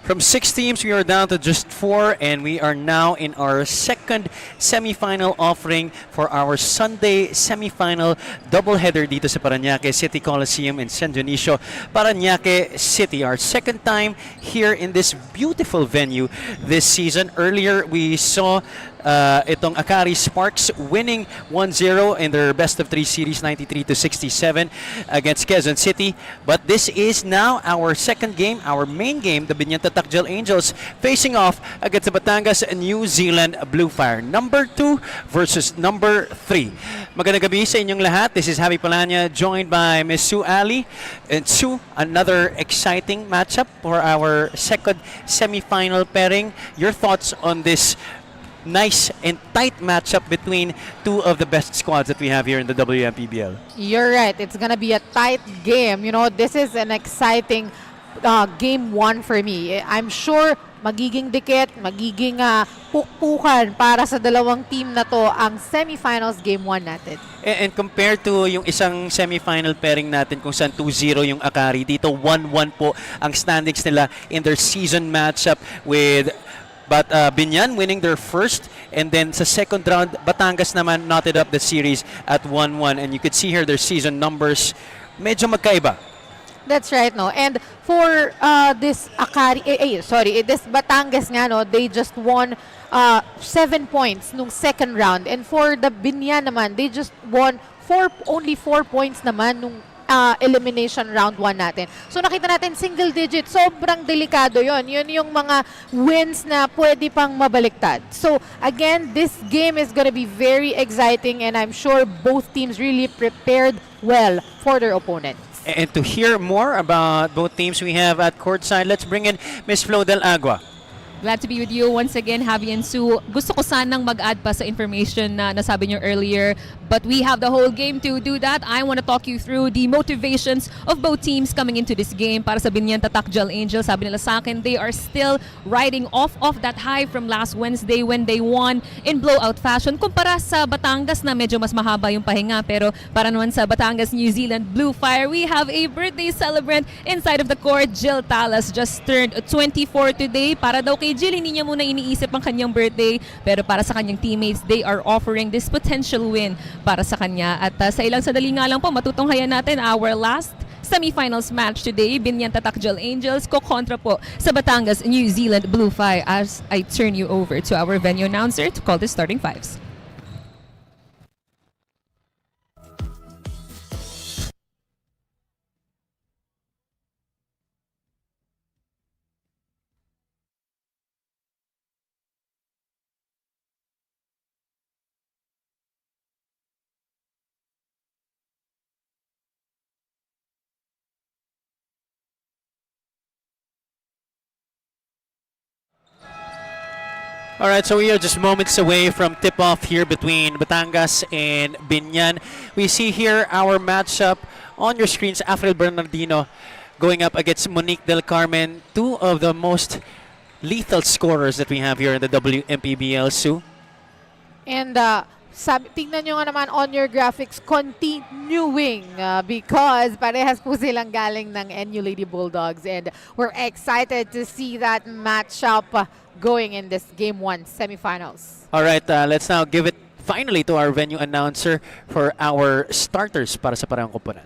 From 6 teams, we are down to just 4, and we are now in our second semifinal offering for our Sunday semifinal doubleheader dito sa Paranaque City Coliseum in San Dionisio, Paranaque City. Our second time here in this beautiful venue this season. Earlier, we saw itong Akari Sparks winning 1-0 in their best of 3 series, 93-67 against Quezon City. But this is now our second game, our main game, the Biñan Tatak Angels facing off against the Batangas New Zealand Bluefire. Number 2 versus number 3. Magandang gabi sa inyong lahat. This is Javi Palanya, joined by Miss Sue Ali. And Sue, another exciting matchup for our second semifinal pairing. Your thoughts on this nice and tight matchup between two of the best squads that we have here in the Wmpbl? You're right. It's gonna be a tight game. You know, this is an exciting game 1 for me. I'm sure magiging dikit, magiging pukpukan para sa dalawang team na to ang semifinals game 1 natin. And compared to yung isang semifinal pairing natin kung saan 2-0 yung Akari, dito 1-1 po ang standings nila in their season matchup with Biñan winning their first, and then sa second round, Batangas naman knotted up the series at 1-1. And you could see here their season numbers medyo magkaiba. That's right, no. And for this Akari, this Batangas nga, no, they just won 7 points nung second round. And for the Biñan naman, they just won only 4 points naman nung elimination round 1 natin. So nakita natin single digit, sobrang delikado yon. Yun yung mga wins na pwede pang mabaliktad. So again, this game is gonna be very exciting, and I'm sure both teams really prepared well for their opponents. And to hear more about both teams we have at courtside, let's bring in Miss Flo Del Agua. Glad to be with you once again, Javi and Sue. Gusto ko sanang mag-add pa sa information na nasabi nyo earlier, but we have the whole game to do that. I want to talk you through the motivations of both teams coming into this game. Para sa Biñan Tatak Angels, sabi nila sa akin, they are still riding off that high from last Wednesday when they won in blowout fashion. Kumpara sa Batangas na medyo mas mahaba yung pahinga, pero para naman sa Batangas New Zealand Bluefire, we have a birthday celebrant inside of the court. Jill Talas just turned 24 today. Para daw kay Jill, hindi niya muna iniisip ang kanyang birthday, pero para sa kanyang teammates, they are offering this potential win para sa kanya. At sa ilang sandali nga lang po, matutunghayan natin our last semifinals match today. Biñan Tatak Angels kontra po sa Batangas New Zealand Bluefire. As I turn you over to our venue announcer to call the starting fives. All right, so we are just moments away from tip-off here between Batangas and Biñan. We see here our matchup on your screens. Afril Bernardino going up against Monique Del Carmen, two of the most lethal scorers that we have here in the Wmpbl, Sue. And tingnan nyo nga naman on your graphics, continuing because parehas po silang galing ng NU Lady Bulldogs, and we're excited to see that matchup going in this game 1 semifinals. All right, let's now give it finally to our venue announcer for our starters para sa parehong komponan.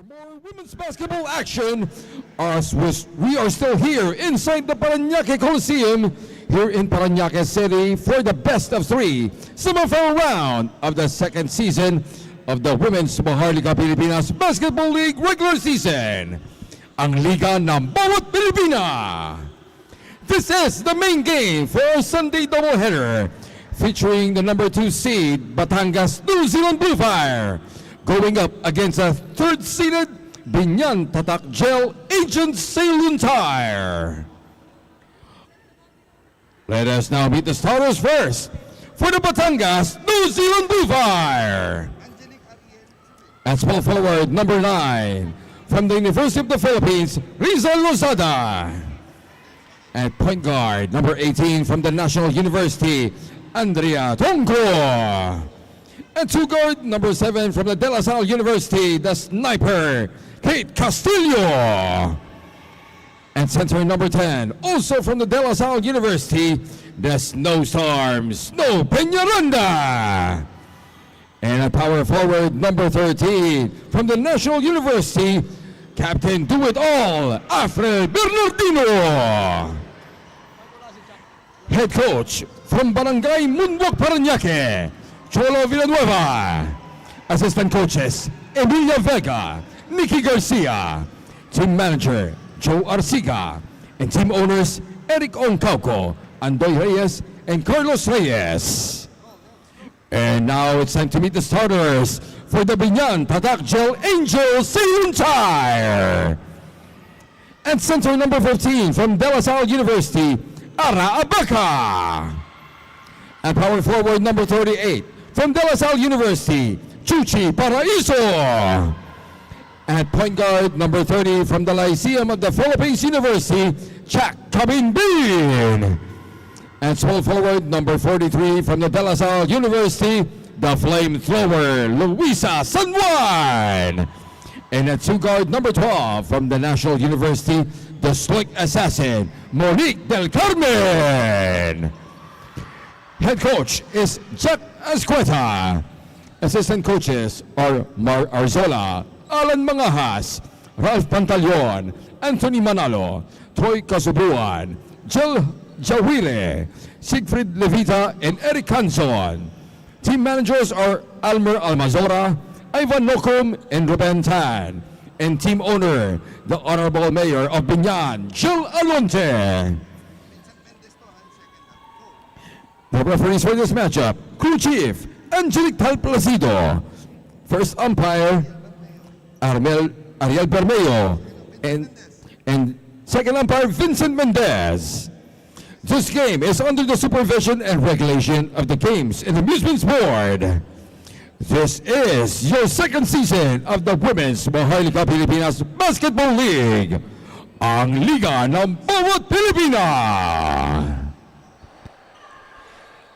For more women's basketball action, we are still here inside the Paranaque Coliseum here in Paranaque City for the best of three semifinal round of the second season of the Women's Maharlika Pilipinas Basketball League regular season. Ang Liga ng Bawat Pilipina. This is the main game for our Sunday doubleheader featuring the number 2 seed Batangas New Zealand Bluefire going up against a third-seeded Biñan Tatak Gel Agent Sailun Tire. Let us now meet the starters first for the Batangas New Zealand Bluefire. At small forward, number 9, from the University of the Philippines, Rizal Lozada. At point guard, number 18, from the National University, Andrea Tongko. And two guard, number 7, from the De La Salle University, the sniper, Kate Castillo. And center, number 10, also from the De La Salle University, the Snowstorm, Snow Peñaranda. And at power forward, number 13, from the National University, Captain Do-It-All, Alfred Bernardino. Head coach from Barangay Munwak, Paranaque, Cholo Villanueva. Assistant coaches, Emilia Vega, Nikki Garcia. Team manager, Joe Arciga. And team owners, Eric Oncauco, Andoy Reyes, and Carlos Reyes. And now it's time to meet the starters for the Biñan Tatak Gel Angel Sailun Tire. And center number 15 from De La Salle University, Ara Abaca. And power forward number 38 from De La Salle University, Chuchi Paraiso. And point guard number 30 from the Lyceum of the Philippines University, Chak Kabinbin. And small forward number 43 from the De La Salle University, the flamethrower, Luisa San Juan. And at two guard number 12 from the National University, the slick assassin, Monique Del Carmen. Head coach is Jack Ascueta. Assistant coaches are Mar Arzola, Alan Mangahas, Ralph Pantaleon, Anthony Manalo, Troy Casubuan, Jill Jawile, Siegfried Levita, and Eric Canson. Team managers are Almer Almazora, Ivan Nocum, and Ruben Tan. And team owner, the Honorable Mayor of Biñan, Jill Alonte. The referees for this matchup, crew chief, Angelic Tal Placido. First umpire, Ariel Bermeo. And second umpire, Vincent Mendez. This game is under the supervision and regulation of the Games and Amusements Board. This is your second season of the Women's Maharlika Pilipinas Basketball League, ang Liga ng Bawat Pilipina.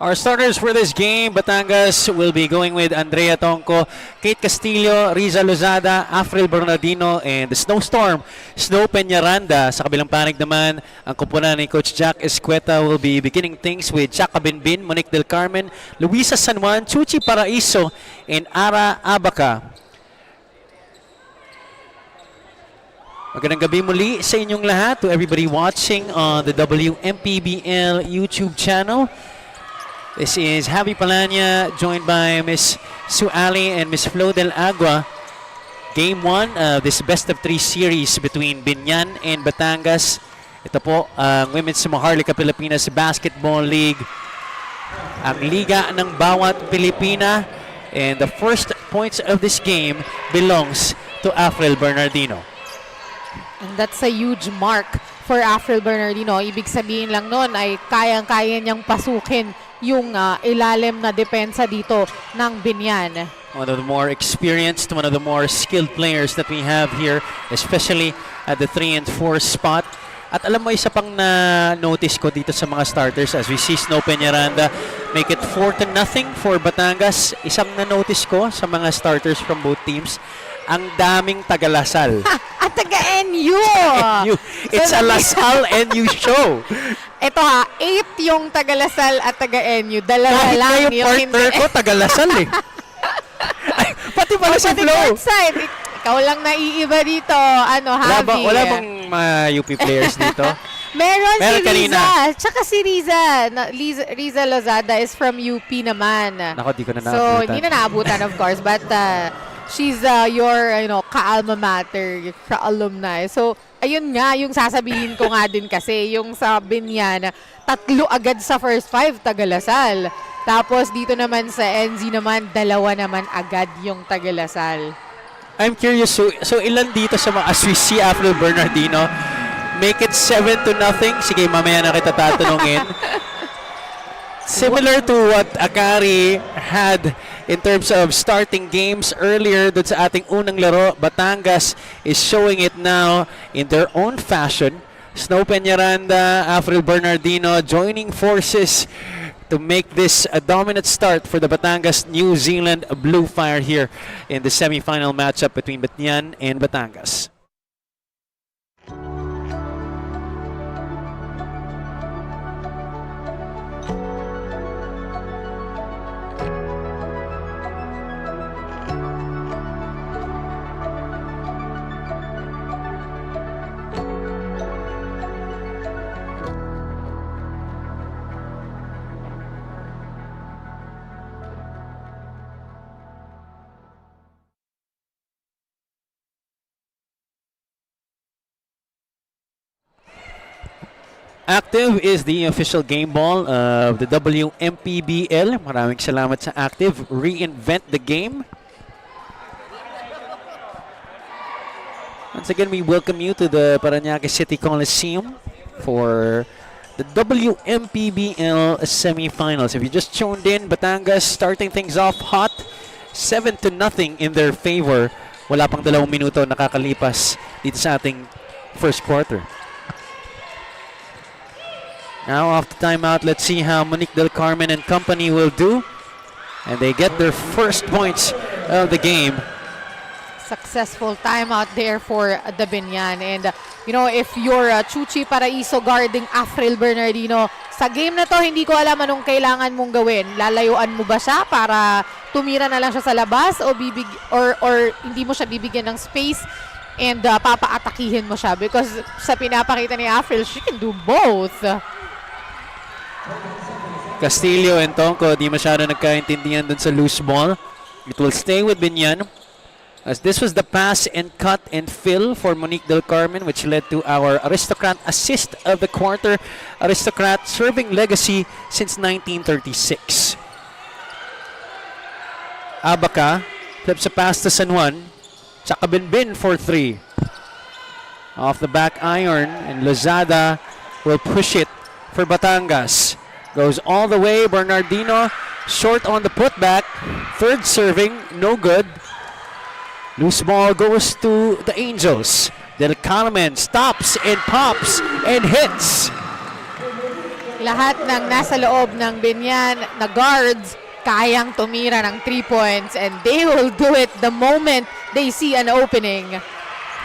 Our starters for this game, Batangas will be going with Andrea Tonco, Kate Castillo, Riza Lozada, Afril Bernardino, and the Snowstorm, Snow Peñaranda. Sa kabilang panig naman, ang kupunan ni Coach Jack Escueta will be beginning things with Chaka Binbin, Monique Del Carmen, Luisa San Juan, Chuchi Paraiso, and Ara Abaca. Magandang gabi muli sa inyong lahat, to everybody watching on the Wmpbl YouTube channel. This is Javi Palanya, joined by Miss Sue Ali and Miss Flo Del Agua. Game 1 of this best of 3 series between Biñan and Batangas. Ito po ang Women's Maharlika Pilipinas Basketball League. Ang Liga ng Bawat Pilipina. And the first points of this game belongs to Afril Bernardino. And that's a huge mark for Afril Bernardino. Ibig sabihin lang nun ay kayang-kaya niyang pasukin yung ilalim na depensa dito ng Biñan. One of the more experienced, one of the more skilled players that we have here, especially at the 3 and 4 spot. At alam mo, isa pang na-notice ko dito sa mga starters as we see Snow Peñaranda make it 4-0 for Batangas. Isang na-notice ko sa mga starters from both teams, ang daming taga-Lasal. At taga-NU! It's a Lasal NU show. Ito 8 yung taga-Lasal at taga-NU. Dalawa Kahit lang yung partner ko, taga-Lasal eh. Ay, pati pala si Flo. Side, Ikaw lang naiiba dito. Ano, Javi? Wala bang mga UP players dito? Meron si Riza. kanina. Tsaka si Riza. Riza Lozada is from UP naman. Nako, di ko na So, naabutan. hindi na naabutan, of course. But she's your, ka-alma mater, ka-alumni. So, ayun nga, yung sasabihin ko nga din kasi, yung sa Biñan, 3 agad sa first 5, Tagalasal. Tapos dito naman sa NZ naman, 2 naman agad yung Tagalasal. I'm curious, so ilan dito sa mga, as we see Afro Bernardino, make it 7-0? Sige, mamaya na kita tatanungin. Similar to what Akari had in terms of starting games earlier dun sa ating unang laro, Batangas is showing it now in their own fashion. Snow Peñaranda, Afro Bernardino joining forces to make this a dominant start for the Batangas New Zealand Bluefire here in the semi-final matchup between Biñan and Batangas. Active is the official game ball of the Wmpbl. Maraming salamat sa Active. Reinvent the game. Once again, we welcome you to the Paranaque City Coliseum for the Wmpbl semifinals. If you just tuned in, Batangas starting things off hot. 7-0 in their favor. Wala pang 2 minuto nakakalipas dito sa ating first quarter. Now off the timeout, let's see how Monique Del Carmen and company will do. And they get their first points of the game. Successful timeout there for the Biñan. And, if you're Chuchi Paraiso guarding Afril Bernardino, sa game na to, hindi ko alam anong kailangan mong gawin. Lalayuan mo ba siya para tumira na lang siya sa labas o or hindi mo siya bibigyan ng space and papaatakihin mo siya? Because sa pinapakita ni Afril, she can do both. Castillo and Tonko di masyado nagkaintindihan dun sa loose ball. It will stay with Biñan, as this was the pass and cut and fill for Monique Del Carmen, which led to our Aristocrat assist of the quarter. Aristocrat serving legacy since 1936. Abaca flips a pass to San Juan. Tsaka Binbin for 3. Off the back iron, and Lozada will push it for Batangas. Goes all the way, Bernardino short on the putback. Third serving, no good. Loose ball goes to the Angels. Del Carmen stops and pops and hits. Lahat ng nasa loob ng Biñan na guards kayang tumira ng 3 points, and they will do it the moment they see an opening.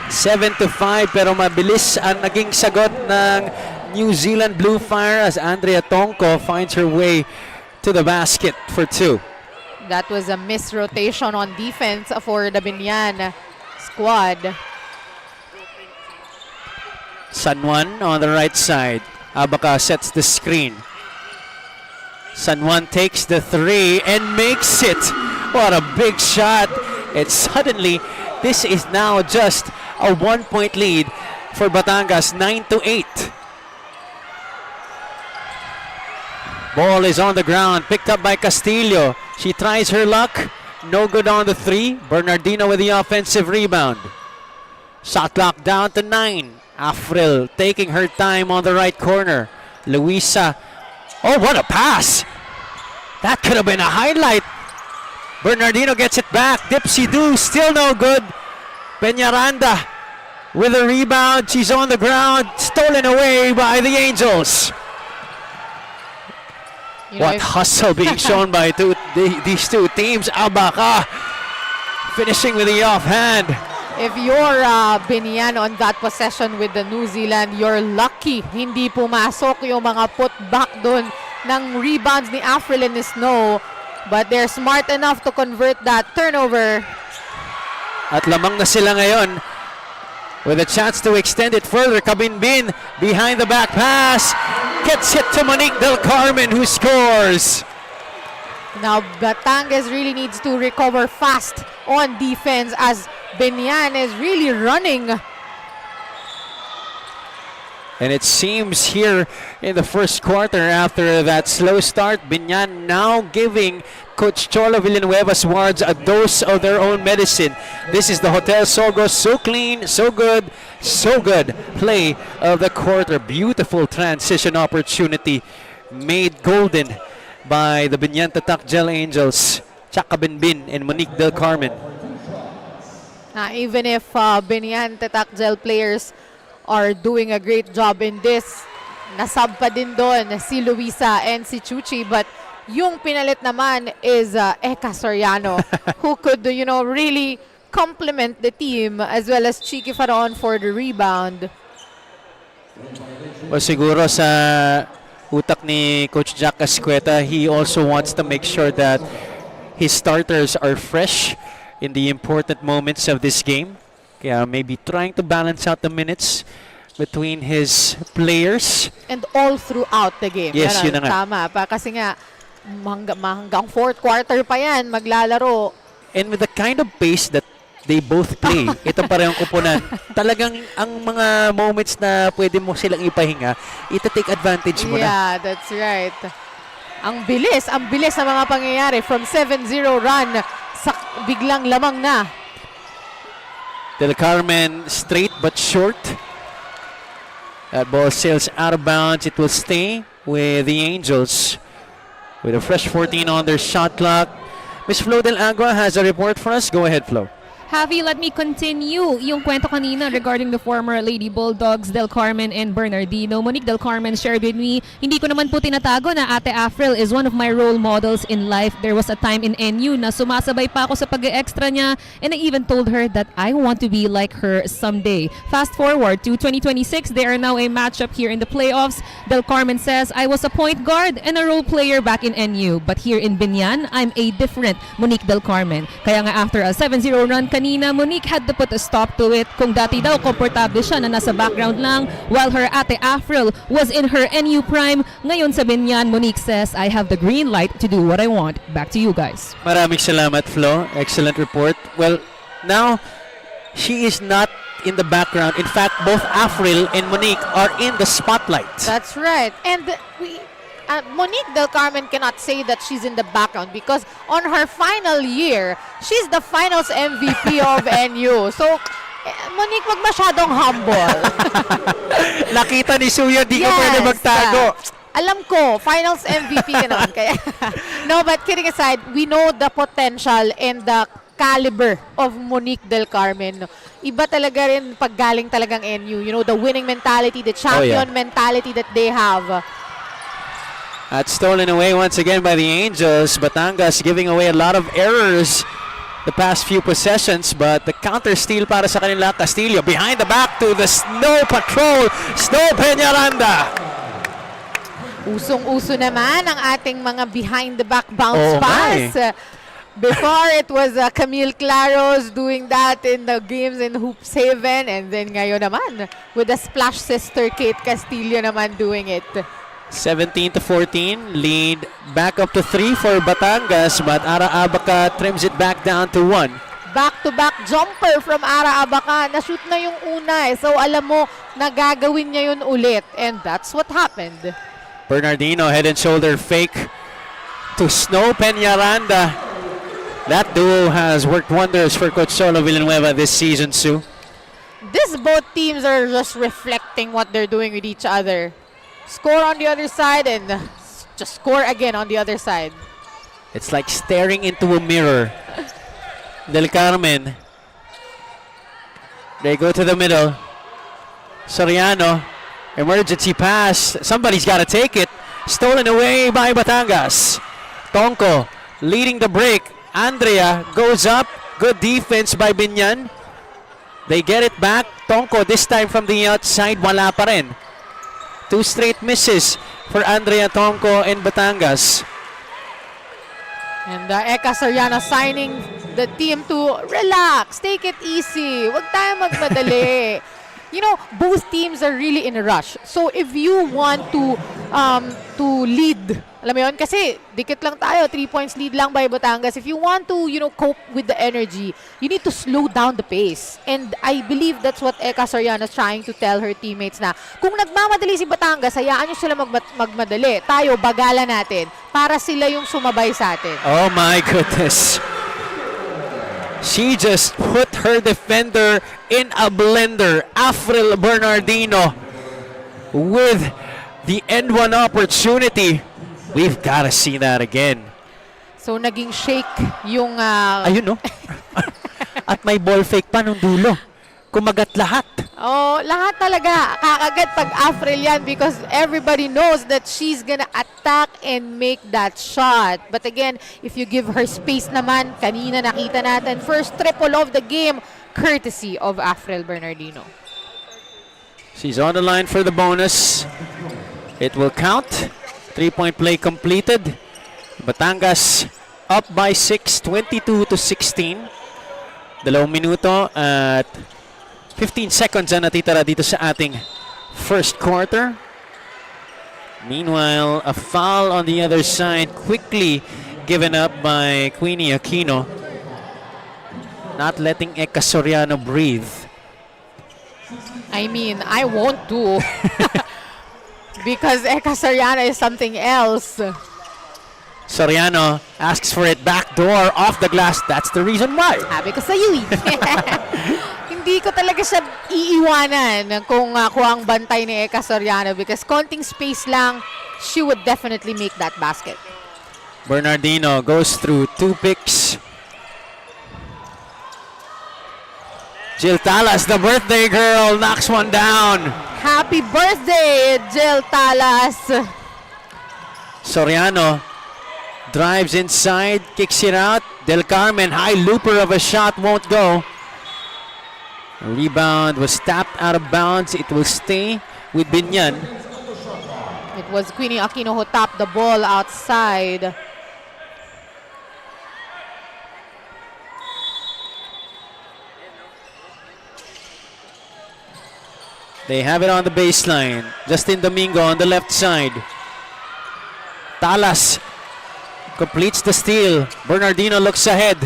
7-5, pero mabilis ang naging sagot ng New Zealand Bluefire as Andrea Tonko finds her way to the basket for 2. That was a misrotation on defense for the Biñan squad. San Juan on the right side. Abaca sets the screen. San Juan takes the 3 and makes it. What a big shot. And suddenly, this is now just a 1-point lead for Batangas, 9-8. Ball is on the ground, picked up by Castillo. She tries her luck. No good on the 3. Bernardino with the offensive rebound. Shot clock down to 9. Afril taking her time on the right corner. Luisa. Oh, what a pass! That could have been a highlight. Bernardino gets it back. Dipsy-do, still no good. Peñaranda with a rebound. She's on the ground. Stolen away by the Angels. What hustle being shown by these two teams. Abaca finishing with the offhand. If you're Biñan on that possession with the New Zealand, you're lucky hindi pumasok yung mga putback doon ng rebounds ni Afril and ni Snow. But they're smart enough to convert that turnover. At lamang na sila ngayon with a chance to extend it further. Kabinbin behind the back pass. Gets hit to Monique Del Carmen who scores. Now, Batangas really needs to recover fast on defense as Biñan is really running. And it seems here in the first quarter after that slow start, Biñan now giving Coach Cholo Villanueva's wards a dose of their own medicine. This is the Hotel Sogo, so clean, so good play of the quarter. Beautiful transition opportunity made golden by the Biñan Tatak Gel Angels, Chaka Binbin and Monique Del Carmen. Even if Biñan Tatak Gel players are doing a great job in this, nasab pa din doon si Luisa and si Chuchi, but yung pinalit naman is Eka Soriano who could, really complement the team as well as Chiqui Faraon for the rebound. O siguro sa utak ni Coach Jack Ascueta, he also wants to make sure that his starters are fresh in the important moments of this game. Kaya maybe trying to balance out the minutes between his players. And all throughout the game. Yes, yun na nga. Tama pa. Kasi nga, hanggang fourth quarter pa yan, maglalaro. And with the kind of pace that they both play, itong parehong kupunan, talagang ang mga moments na pwede mo silang ipahinga, ita-take advantage mo na. Yeah, that's right. Ang bilis na mga pangyayari from 7-0 run sa biglang lamang na. Del Carmen straight but short. That ball sails out of bounds. It will stay with the Angels with a fresh 14 on their shot clock. Miss Flo Del Agua has a report for us. Go ahead, Flo. Javi, let me continue yung kwento kanina regarding the former Lady Bulldogs, Del Carmen and Bernardino. Monique Del Carmen shared with me, hindi ko naman po tinatago na Ate Afril is one of my role models in life. There was a time in NU na sumasabay pa ako sa pag-extra niya, and I even told her that I want to be like her someday. Fast forward to 2026, they are now a matchup here in the playoffs. Del Carmen says, I was a point guard and a role player back in NU, but here in Biñan, I'm a different Monique Del Carmen. Kaya nga after a 7-0 run kanina, Monique had to put a stop to it. Kung dati daw komportable siya na nasa background lang while her Ate Afril was in her NU prime, ngayon sa Biñan, Monique says, I have the green light to do what I want. Back to you guys. Maraming salamat, Flo. Excellent report. Well, now she is not in the background. In fact, both Afril and Monique are in the spotlight. That's right. And Monique Del Carmen cannot say that she's in the background because on her final year, she's the finals MVP of NU. So, Monique, wag masyadong humble. Nakita ni Suya, di ka Yes, pwede magtago. Alam ko, finals MVP ka naman. Kaya, no, but kidding aside, we know the potential and the caliber of Monique Del Carmen. Iba talaga rin pag galing talagang NU. You know, the winning mentality, the champion mentality that they have. That's stolen away once again by the Angels. Batangas giving away a lot of errors the past few possessions, but the counter steal para sa kanila. Castillo behind the back to the Snow Patrol, Snow Peñaranda. Usong-uso naman ang ating mga behind the back bounce pass. Before, it was Camille Claros doing that in the games in Hoops Haven, and then ngayon naman with the splash sister Kate Castillo naman doing it. 17-14, lead back up to 3 for Batangas, but Ara Abaca trims it back down to 1. Back-to-back jumper from Ara Abaca. Na-shoot na yung una So alam mo, nagagawin niya yun ulit. And that's what happened. Bernardino head and shoulder fake to Snow Peñaranda. That duo has worked wonders for Coach Cholo Villanueva this season, Sue. Both teams are just reflecting what they're doing with each other. Score on the other side and just score again on the other side. It's like staring into a mirror. Del Carmen. They go to the middle. Soriano. Emergency pass. Somebody's got to take it. Stolen away by Batangas. Tonko leading the break. Andrea goes up. Good defense by Biñan. They get it back. Tonko this time from the outside. Wala pa rin. 2 straight misses for Andrea Tonko and Batangas. And Eka Soriano signing the team to relax, take it easy, wag tayo magmadali. You know, both teams are really in a rush. So if you want to lead, alam mo yun, kasi dikit lang tayo, 3 points lead lang by Batangas. If you want to, cope with the energy, you need to slow down the pace. And I believe that's what Eka Soriano is trying to tell her teammates na kung nagmamadali si Batangas, hayaan nyo sila magmadali. Tayo, bagalan natin para sila yung sumabay sa atin. Oh my goodness. She just put her defender in a blender. Afril Bernardino with the end one opportunity. We've got to see that again. So naging shake yung... Ayun no? At may ball fake pa nung dulo. Kumagat lahat. Oh, lahat talaga. Kakagat pag Afril yan because everybody knows that she's gonna attack and make that shot. But again, if you give her space naman, kanina nakita natin, first triple of the game, courtesy of Afril Bernardino. She's on the line for the bonus. It will count. 3-point play completed. Batangas up by 6, 22-16. 2 minuto at 15 seconds ang natitira dito sa ating first quarter. Meanwhile, a foul on the other side quickly given up by Queenie Aquino. Not letting Eka Soriano breathe. I mean, I won't do. Because Eka Soriano is something else. Soriano asks for it backdoor off the glass. That's the reason why. Sabi ko sa'yo eh. Hindi ko talaga siya iiwanan kung ang bantay ni Eka Soriano because konting space lang, she would definitely make that basket. Bernardino goes through 2 picks. Jill Talas, the birthday girl, knocks one down. Happy birthday, Jill Talas. Soriano drives inside, kicks it out. Del Carmen, high looper of a shot, won't go. A rebound was tapped out of bounds. It will stay with Biñan. It was Queenie Aquino who tapped the ball outside. They have it on the baseline. Justin Domingo on the left side. Talas completes the steal. Bernardino looks ahead.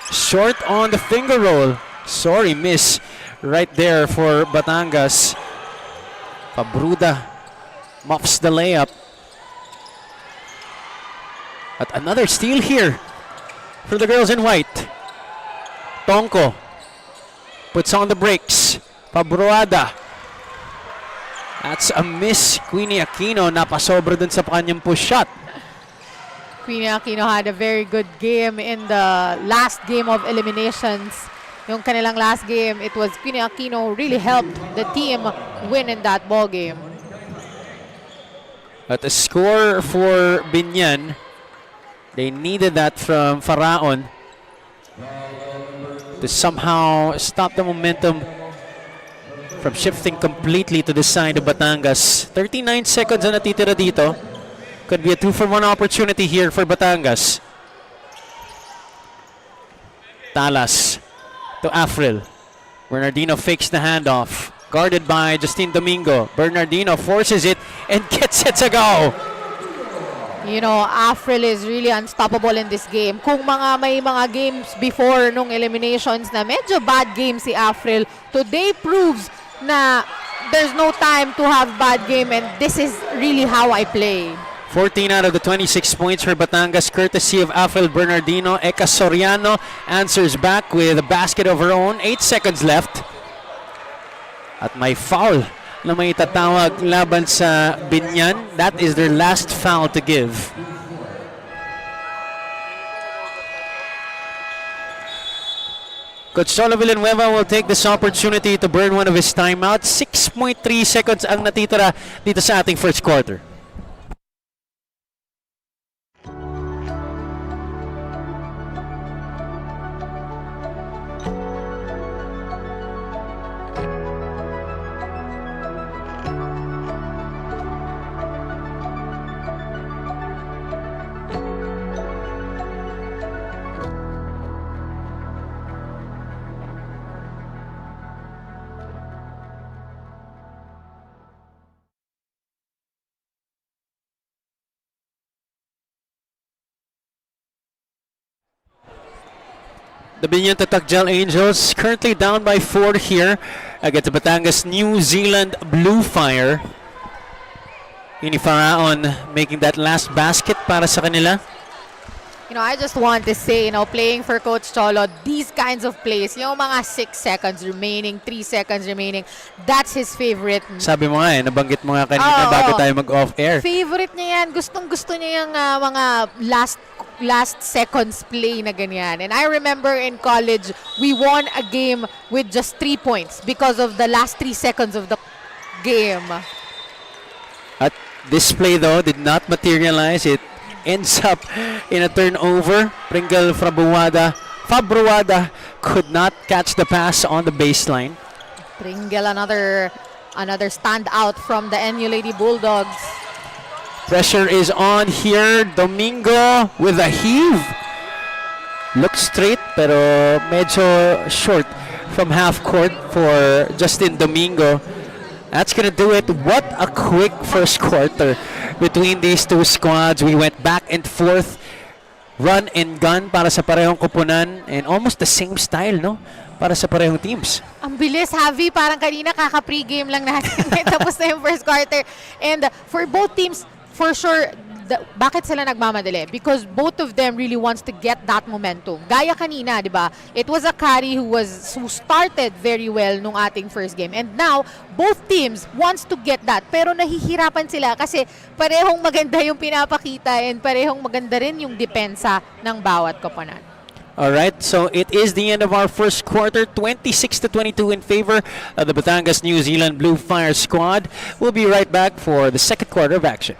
Short on the finger roll. Sorry, miss right there for Batangas. Pabruda muffs the layup. At another steal here for the girls in white. Tonko puts on the brakes. Pabruada. That's a miss. Queenie Aquino napasobra dun sa kanyang push shot. Queenie Aquino had a very good game in the last game of eliminations. Yung kanilang last game, it was Queenie Aquino who really helped the team win in that ball game. At the score for Biñan, they needed that from Faraon to somehow stop the momentum from shifting completely to the side of Batangas. 39 seconds na natitira dito. Could be a 2-for-1 opportunity here for Batangas. Talas to Afril. Bernardino fakes the handoff. Guarded by Justin Domingo. Bernardino forces it and gets it to go. You know, Afril is really unstoppable in this game. Kung may mga games before nung eliminations na medyo bad game si Afril, today proves na there's no time to have bad game and this is really how I play. 14 out of the 26 points for Batangas, courtesy of Afril Bernardino. Eka Soriano answers back with a basket of her own. 8 seconds left. At may foul na may tatawag laban sa Biñan. That is their last foul to give. Coach Cholo Villanueva will take this opportunity to burn one of his timeouts. 6.3 seconds ang natitira dito sa ating first quarter. The Biñan Tatak Angels currently down by 4 here against the Batangas New Zealand Bluefire. Ini Faraon making that last basket para sa kanila. You know, I just want to say, you know, playing for Coach Cholo, these kinds of plays, yung mga 6 seconds remaining, 3 seconds remaining, that's his favorite. Sabi mo nga nabanggit mo nga kanina bago tayo mag-off-air. Favorite niya yan. Gustong-gusto niya yung mga last seconds play na ganyan. And I remember in college, we won a game with just 3 points because of the last 3 seconds of the game. At this play though did not materialize. It ends up in a turnover. Pringle Fabruada could not catch the pass on the baseline. Pringle, another standout from the NU Lady Bulldogs. Pressure is on here. Domingo with a heave. Looks straight pero medyo short from half court for Justin Domingo. That's gonna do it. What a quick first quarter between these two squads. We went back and forth, run and gun para sa parehong koponan, and almost the same style, no? Para sa parehong teams. Ang bilis, Javi. Parang kanina kaka-pre-game lang natin. Tapos na yung first quarter. And for both teams, for sure, bakit sila nagmamadali? Because both of them really wants to get that momentum. Gaya kanina, di ba? It was Akari who started very well nung ating first game. And now, both teams wants to get that. Pero nahihirapan sila kasi parehong maganda yung pinapakita and parehong maganda rin yung depensa ng bawat koponan. Alright, so it is the end of our first quarter, 26-22 in favor of the Batangas New Zealand Bluefire squad. We'll be right back for the second quarter of action.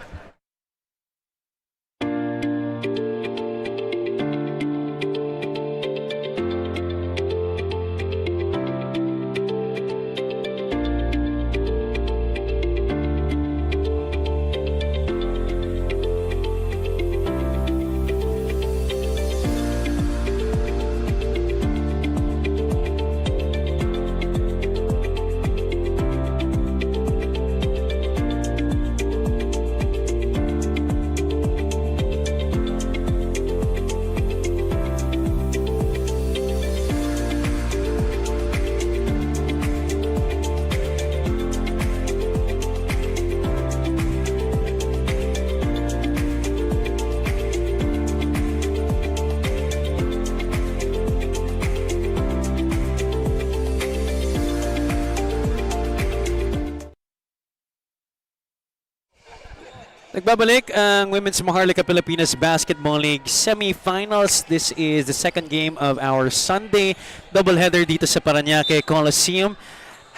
Nagbabalik ang Women's Maharlika Pilipinas Basketball League Semifinals. This is the second game of our Sunday doubleheader dito sa Paranaque Coliseum.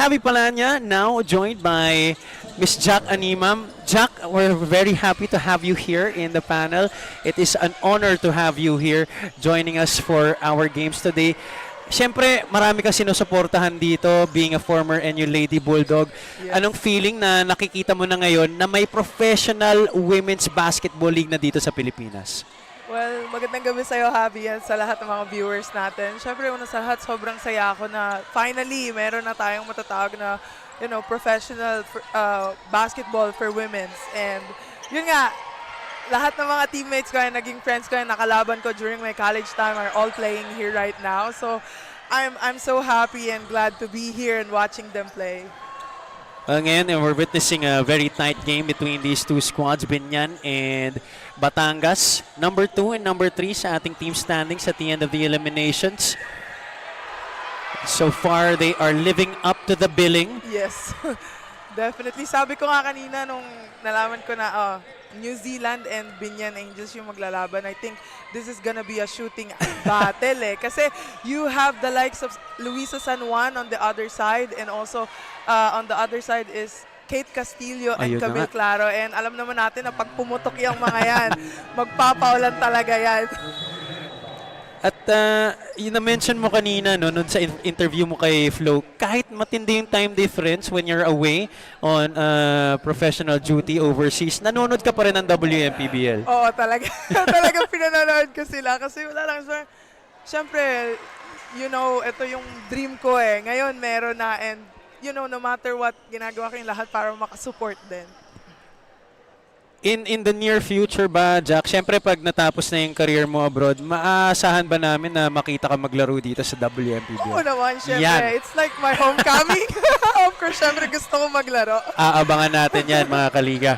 Javi Palanya now joined by Miss Jack Animam. Jack, we're very happy to have you here in the panel. It is an honor to have you here joining us for our games today. Siyempre, marami kang sinusuportahan dito, being a former NU Lady Bulldog. Yes. Anong feeling na nakikita mo na ngayon na may professional women's basketball league na dito sa Pilipinas? Well, magandang gabi sa'yo, Javi, at sa lahat ng mga viewers natin. Siyempre, una sa lahat, sobrang saya ako na finally, meron na tayong matatawag na, professional basketball for women's. And yun nga, lahat ng mga teammates ko, naging friends ko, nakalaban ko during my college time are all playing here right now. So I'm so happy and glad to be here and watching them play. Ngayon, we're witnessing a very tight game between these two squads, Biñan and Batangas. Number 2 and number 3 sa ating team standings at the end of the eliminations. So far, they are living up to the billing. Yes, definitely. Sabi ko nga kanina nung nalaman ko na New Zealand and Biñan Angels yung maglalaban. I think this is gonna be a shooting battle kasi you have the likes of Luisa San Juan on the other side and also on the other side is Kate Castillo and Camille Claro. And alam naman natin na pag pumutok yung mga yan, magpapaulan talaga yan. At yung na-mention mo kanina, no, nun sa interview mo kay Flo, kahit matindi yung time difference when you're away on professional duty overseas, nanonood ka pa rin ng Wmpbl. Oo, talaga. Talagang pinanonood ko sila kasi wala lang. Siyempre, ito yung dream ko eh. Ngayon, meron na and, no matter what, ginagawa ko yung lahat para makasupport din. In the near future ba, Jack, syempre pag natapos na yung career mo abroad, maaasahan ba namin na makita ka maglaro dito sa WMPBL? Oo naman, syempre. Yan. It's like my homecoming. Of course, syempre gusto ko maglaro. Aabangan natin yan, mga kaliga.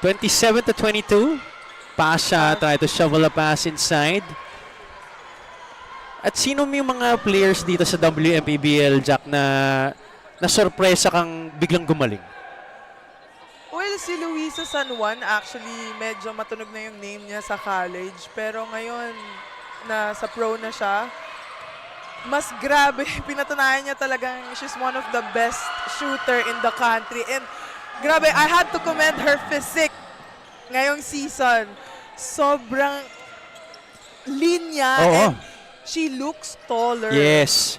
27-22. Pass shot, try to shovel a pass inside. At sino yung mga players dito sa WMPBL, Jack, na sorpresa kang biglang gumaling? Well, si Luisa San Juan, actually, medyo matunog na yung name niya sa college. Pero ngayon, na sa pro na siya, mas grabe. Pinatunayan niya talagang she's one of the best shooter in the country. And grabe, I had to commend her physique ngayong season. Sobrang lean niya. Oo. And she looks taller. Yes.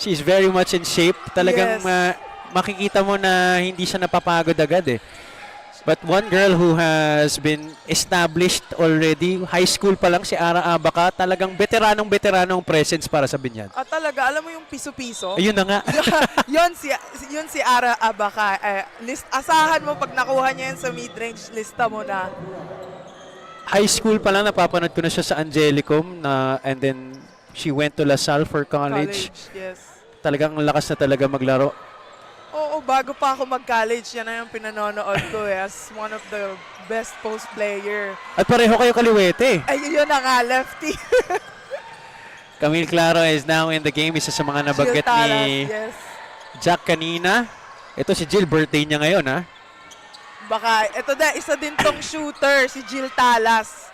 She's very much in shape. Talagang Yes. makikita mo na hindi siya napapagod agad eh. But one girl who has been established already, high school pa lang, si Ara Abaca, talagang veteranong presence para sa Biñan. At talaga, alam mo yung piso-piso? Ayun na nga. yun si Ara Abaca. Asahan mo pag nakuha niya yan sa mid-range, lista mo na. High school pa lang, napapanood ko na siya sa Angelicum, and then she went to LaSalle for college. Yes. Talagang lakas na talaga maglaro. Oo, bago pa ako mag-college, yan na yung pinanonood ko as one of the best post player. At pareho kayo kaliwete. Ay, yun na nga, lefty. Camille Claro is now in the game. Isa sa mga nabanggit Jill Talas, ni yes. Jack kanina. Ito si Jill, birthday niya ngayon ha. Baka, ito na, isa din tong shooter, si Jill Talas.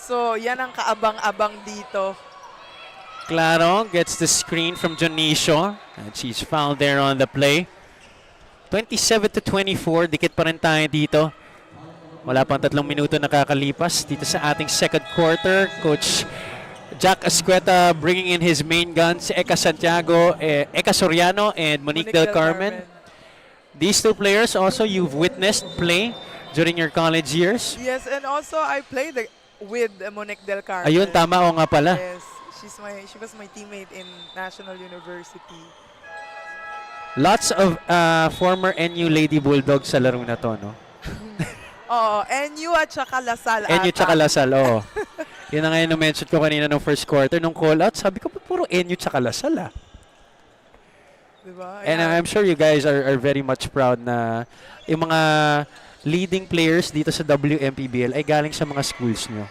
So, yan ang kaabang-abang dito. Claro gets the screen from Jonicio. And she's fouled there on the play. 27-24, dikit pa rin tayo dito. Wala pang 3 minuto nakakalipas dito sa ating second quarter. Coach Jack Ascueta bringing in his main guns, Eka Santiago, Eka Soriano, and Monique Del Carmen. These two players also you've witnessed play during your college years. Yes, and also I played with Monique Del Carmen. Ayun, tama o nga pala. Yes, she was my teammate in National University. Lots of former NU Lady Bulldogs sa laro na to, no? Oo, NU at saka LaSalle NU ata. tsaka LaSalle, oo. Yun na nga yung na-mention ko kanina nung first quarter. Nung call-out, sabi ko, puro NU tsaka LaSalle, ah. Diba? And I'm sure you guys are very much proud na yung mga leading players dito sa WMPBL ay galing sa mga schools nyo.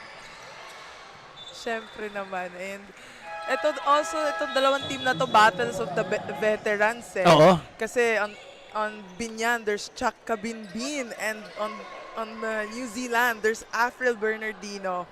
Siyempre naman. And itong dalawang team na to, battles of the veterans eh. Oo. Kasi on Biñan, there's Chuck Cabinbin, and on New Zealand, there's Afril Bernardino,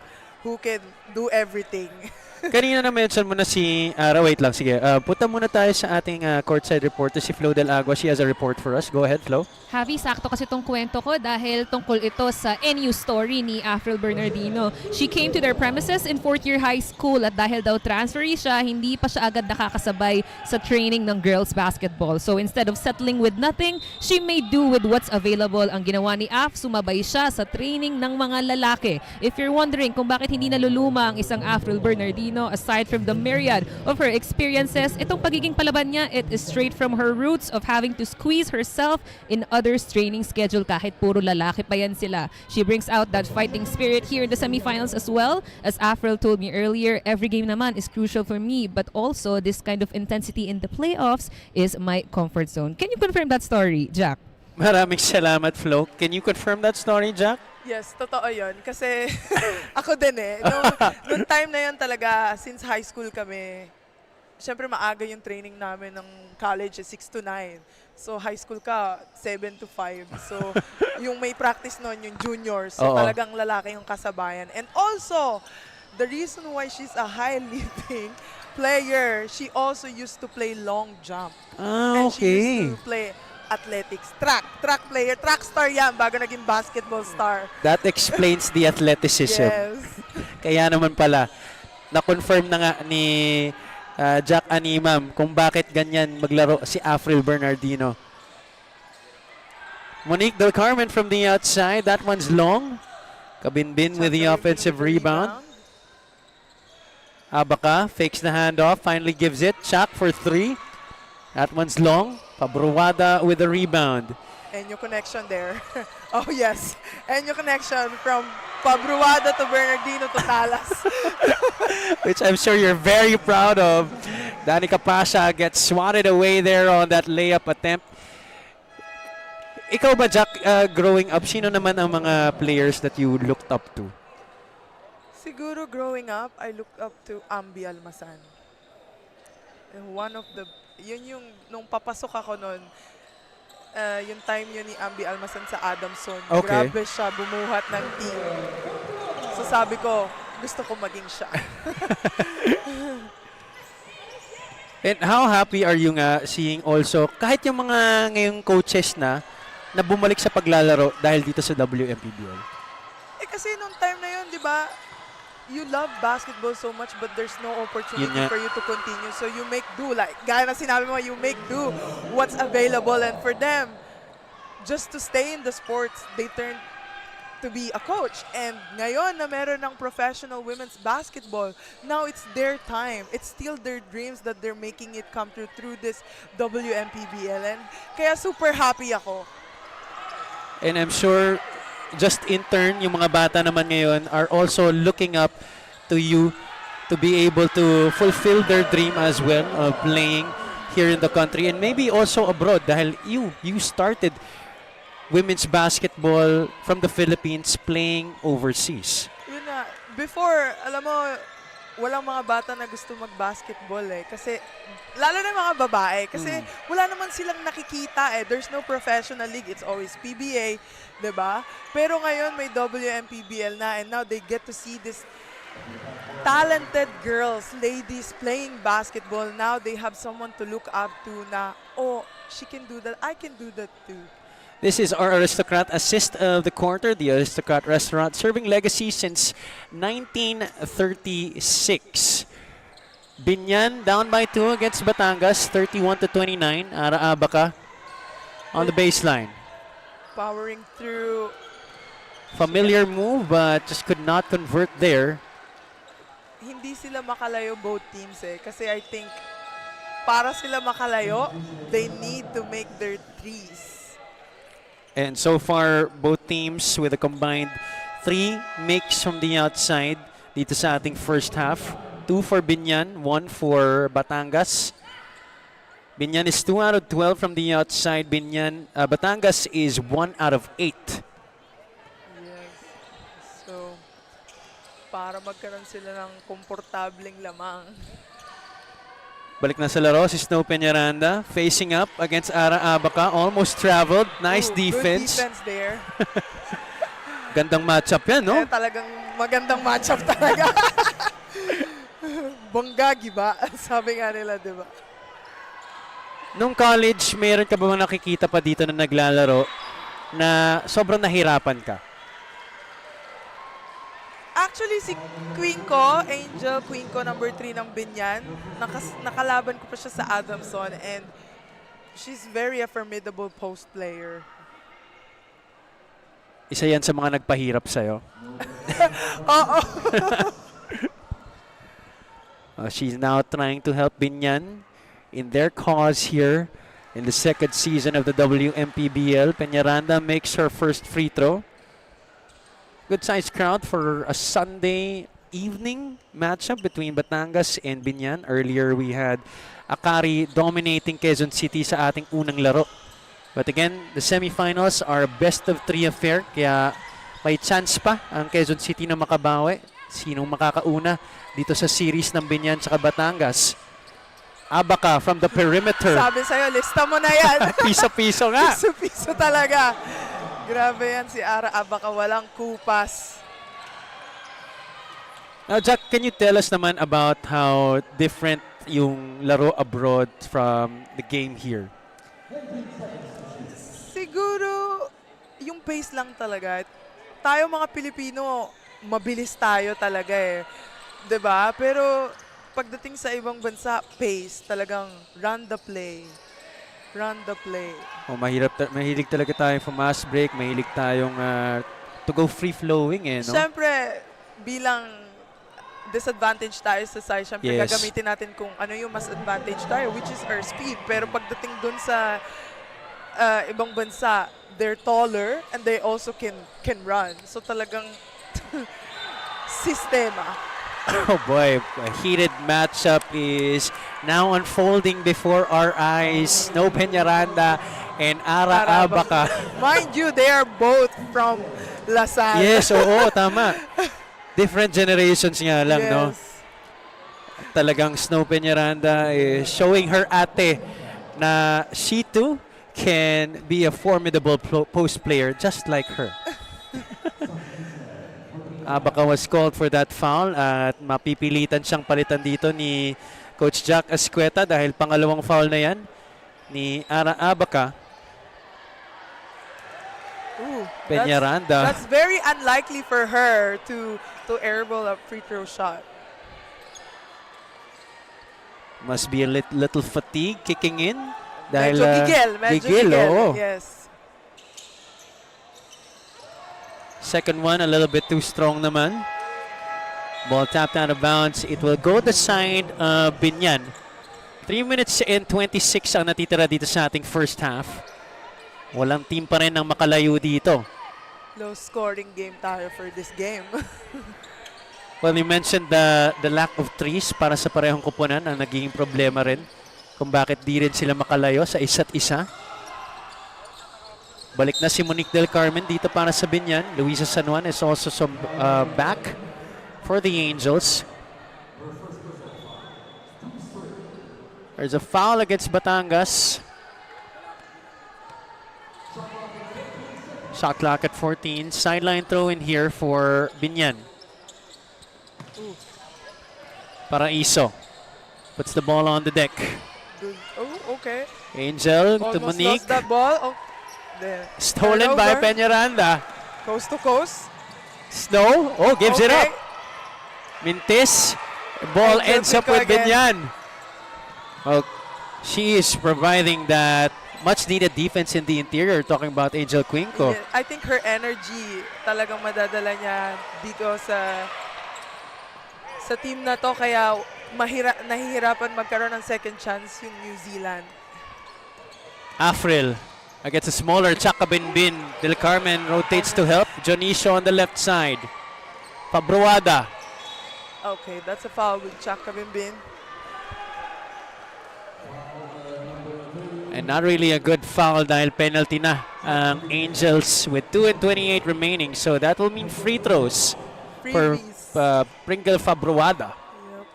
who can do everything. Kanina na-mention mo na si wait lang, sige. Punta muna tayo sa ating courtside reporter, si Flo Del Agua. She has a report for us. Go ahead, Flo. Javi, sakto kasi itong kwento ko dahil tungkol ito sa NU story ni Afril Bernardino. She came to their premises in 4th year high school at dahil daw transferee siya, hindi pa siya agad nakakasabay sa training ng girls basketball. So instead of settling with nothing, she made do with what's available. Ang ginawa ni Af, sumabay siya sa training ng mga lalaki. If you're wondering kung bakit hindi naluluma ang isang Afril Bernardino, aside from the myriad of her experiences, itong pagiging palaban niya, it is straight from her roots of having to squeeze herself in others' training schedule kahit puro lalaki pa yan sila. She brings out that fighting spirit here in the semifinals as well. As Afril told me earlier, every game naman is crucial for me, but also this kind of intensity in the playoffs is my comfort zone. Can you confirm that story, Jack? Maraming salamat, Flo. Can you confirm that story, Jack? Yes, totoo yun. Kasi ako din eh. Noong time na yun talaga, since high school kami, syempre maaga yung training namin ng college, 6 to 9. So high school ka, 7 to 5. So yung may practice noon, yung juniors. So Oo. talagang lalaki yung kasabayan. And also, the reason why she's a high leaping player, she also used to play long jump. Ah, And she okay. used to play athletics. Track player. Track star yan bago naging basketball star. That explains the athleticism. Yes. Kaya naman pala, na-confirm na nga ni Jack Animam kung bakit ganyan maglaro si Afril Bernardino. Monique Del Carmen from the outside. That one's long. Kabinbin with the offensive rebound. Abaca fakes the handoff. Finally gives it. Chuck for 3. That one's long. Pabruwada with the rebound. Enyo connection there. Oh yes, Enyo connection from Pabruada to Bernardino to Talas. Which I'm sure you're very proud of. Danica Pasha gets swatted away there on that layup attempt. Ikaw ba, Jack, growing up, sino naman ang mga players that you looked up to? Siguro growing up, I looked up to Wmpbl. And one of the, yun yung, nung papasok ako nun, yung time yun ni Wmpbl sa Adamson. Okay. Grabe siya, bumuhat ng team. So sabi ko, gusto ko maging siya. And how happy are you nga seeing also, kahit yung mga ngayong coaches na bumalik sa paglalaro dahil dito sa WMPBL? Kasi nung time na yun, di ba, you love basketball so much but there's no opportunity for you to continue. So you make do. Like, gaya na sinabi mo, you make do what's available. And for them, just to stay in the sports, they turned to be a coach. And ngayon na meron ng professional women's basketball, now it's their time. It's still their dreams that they're making it come true through this WMPBL. And kaya super happy ako. And I'm sure just in turn, yung mga bata naman ngayon are also looking up to you to be able to fulfill their dream as well of playing here in the country and maybe also abroad dahil you started women's basketball from the Philippines playing overseas. Yun na. Before, alam mo, walang mga bata na gusto mag-basketball eh. Kasi, lalo na yung mga babae. Kasi wala naman silang nakikita eh. There's no professional league. It's always PBA, diba? Pero ngayon may WMPBL na and now they get to see this talented girls, ladies playing basketball. Now they have someone to look up to na, oh, she can do that. I can do that too. This is our Aristocrat assist of the quarter, the Aristocrat restaurant, serving legacy since 1936. Biñan down by 2 against Batangas, 31-29. Ara Abaca on the baseline. Powering through. Familiar move, but just could not convert there. Hindi sila makalayo both teams eh. Kasi I think para sila makalayo, they need to make their threes. And so far, both teams with a combined 3 makes from the outside dito sa ating first half. 2 for Biñan, 1 for Batangas. Biñan is 2 out of 12 from the outside. Batangas is 1 out of 8. Yes. So, para magkaroon sila ng komportableng lamang. Balik na sa laro si Snow Peñaranda facing up against Ara Abaca. Almost traveled. Nice defense. Good defense there. Gandang matchup yan, no? Talagang magandang matchup talaga. Bongga, giba? Sabi nga nila, di ba? Nung college, meron ka ba mga nakikita pa dito na naglalaro na sobrang nahirapan ka? Actually, si Angel Queen ko, number 3 ng Biñan, nakalaban ko pa siya sa Adamson and she's very a formidable post player. Isa yan sa mga nagpahirap sa'yo. Oo. She's now trying to help Biñan in their cause here in the second season of the WMPBL. Peñaranda makes her first free throw. Good sized crowd for a Sunday evening matchup between Batangas and Biñan. Earlier we had Akari dominating Quezon City sa ating unang laro. But again, the semifinals are best of 3 affair. Kaya may chance pa ang Quezon City na makabawi. Sinong makakauna dito sa series ng Biñan sa Batangas? Abaca from the perimeter. Sabi sa'yo, lista mo na yan. Piso-piso nga. Piso-piso talaga. Grabe yan si Ara Abaca, walang kupas. Now, Jack, can you tell us naman about how different yung laro abroad from the game here? Siguro, yung pace lang talaga. Tayo mga Pilipino, mabilis tayo talaga eh. 'Di ba? Pero pagdating sa ibang bansa, pace, talagang run the play. Run the play. Oh, mahilig talaga tayong fast break, mahilig tayong to go free-flowing eh, no? Siyempre, bilang disadvantage tayo sa size, siyempre Yes. gagamitin natin kung ano yung mas advantage tayo, which is our speed. Pero pagdating dun sa ibang bansa, they're taller and they also can run. So talagang sistema. Oh boy, a heated matchup is now unfolding before our eyes. Snow Peñaranda and Ara Abaca. Mind you, they are both from Lasal. Yes, oo, tama. Different generations nga lang, no? Yes. Talagang Snow Peñaranda is showing her ate na she too can be a formidable post player just like her. Abaca was called for that foul at mapipilitan siyang palitan dito ni Coach Jack Ascueta dahil pangalawang foul na yan ni Ara Abaca. Ooh, Peñaranda. That's very unlikely for her to airball a free throw shot. Must be a little fatigue kicking in. Dahil, Medyo gigil. Oo. Yes. Second one, a little bit too strong naman. Ball tapped out of bounds. It will go the side of Biñan. 3 minutes and 26 ang natitira dito sa ating first half. Walang team pa rin ang makalayo dito. Low scoring game tayo for this game. Well, you mentioned the lack of threes para sa parehong kupunan ang naging problema rin kung bakit di rin sila makalayo sa isa't isa. Balik na si Monique Del Carmen dito para sa Biñan. Luisa San Juan is also back for the Angels. There's a foul against Batangas. Shot clock at 14. Sideline throw in here for Biñan. Paraiso puts the ball on the deck. Good. Oh, okay. Angel to Almost Monique. lost that ball. Oh, there. Stolen by Turnover. Peñaranda. Coast to coast. Snow. Oh, gives it Okay. up. Mintis. Ball Angel ends up Quinco with again. Biñan. Well, she is providing that much needed defense in the interior. Talking about Angel Quinco. Yeah, I think her energy talagang madadala niya dito sa team na to, kaya nahihirapan magkaroon ng second chance yung New Zealand. Afril against a smaller Chaka Binbin. Del Carmen rotates to help. Jonicio on the left side. Pabruada. Okay, that's a foul with Chaka Binbin. And not really a good foul dahil penalty na ang Angels with 2:28 remaining. So that will mean free throws for Freebies. Pringle Fabruada. Yep.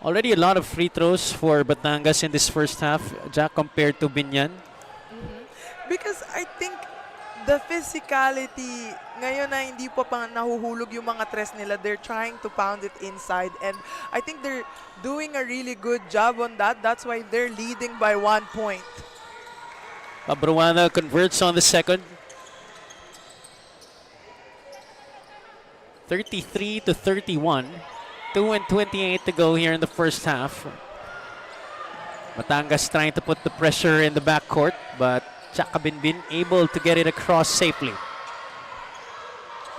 Already a lot of free throws for Batangas in this first half, Jack, compared to Biñan. Because I think the physicality, ngayon na hindi pa nahuhulog yung mga tres nila, they're trying to pound it inside. And I think they're doing a really good job on that. That's why they're leading by 1 point. Fabruada converts on the second. 33-31. 2:28 to go here in the first half. Batangas trying to put the pressure in the backcourt, but Chaka Binbin able to get it across safely.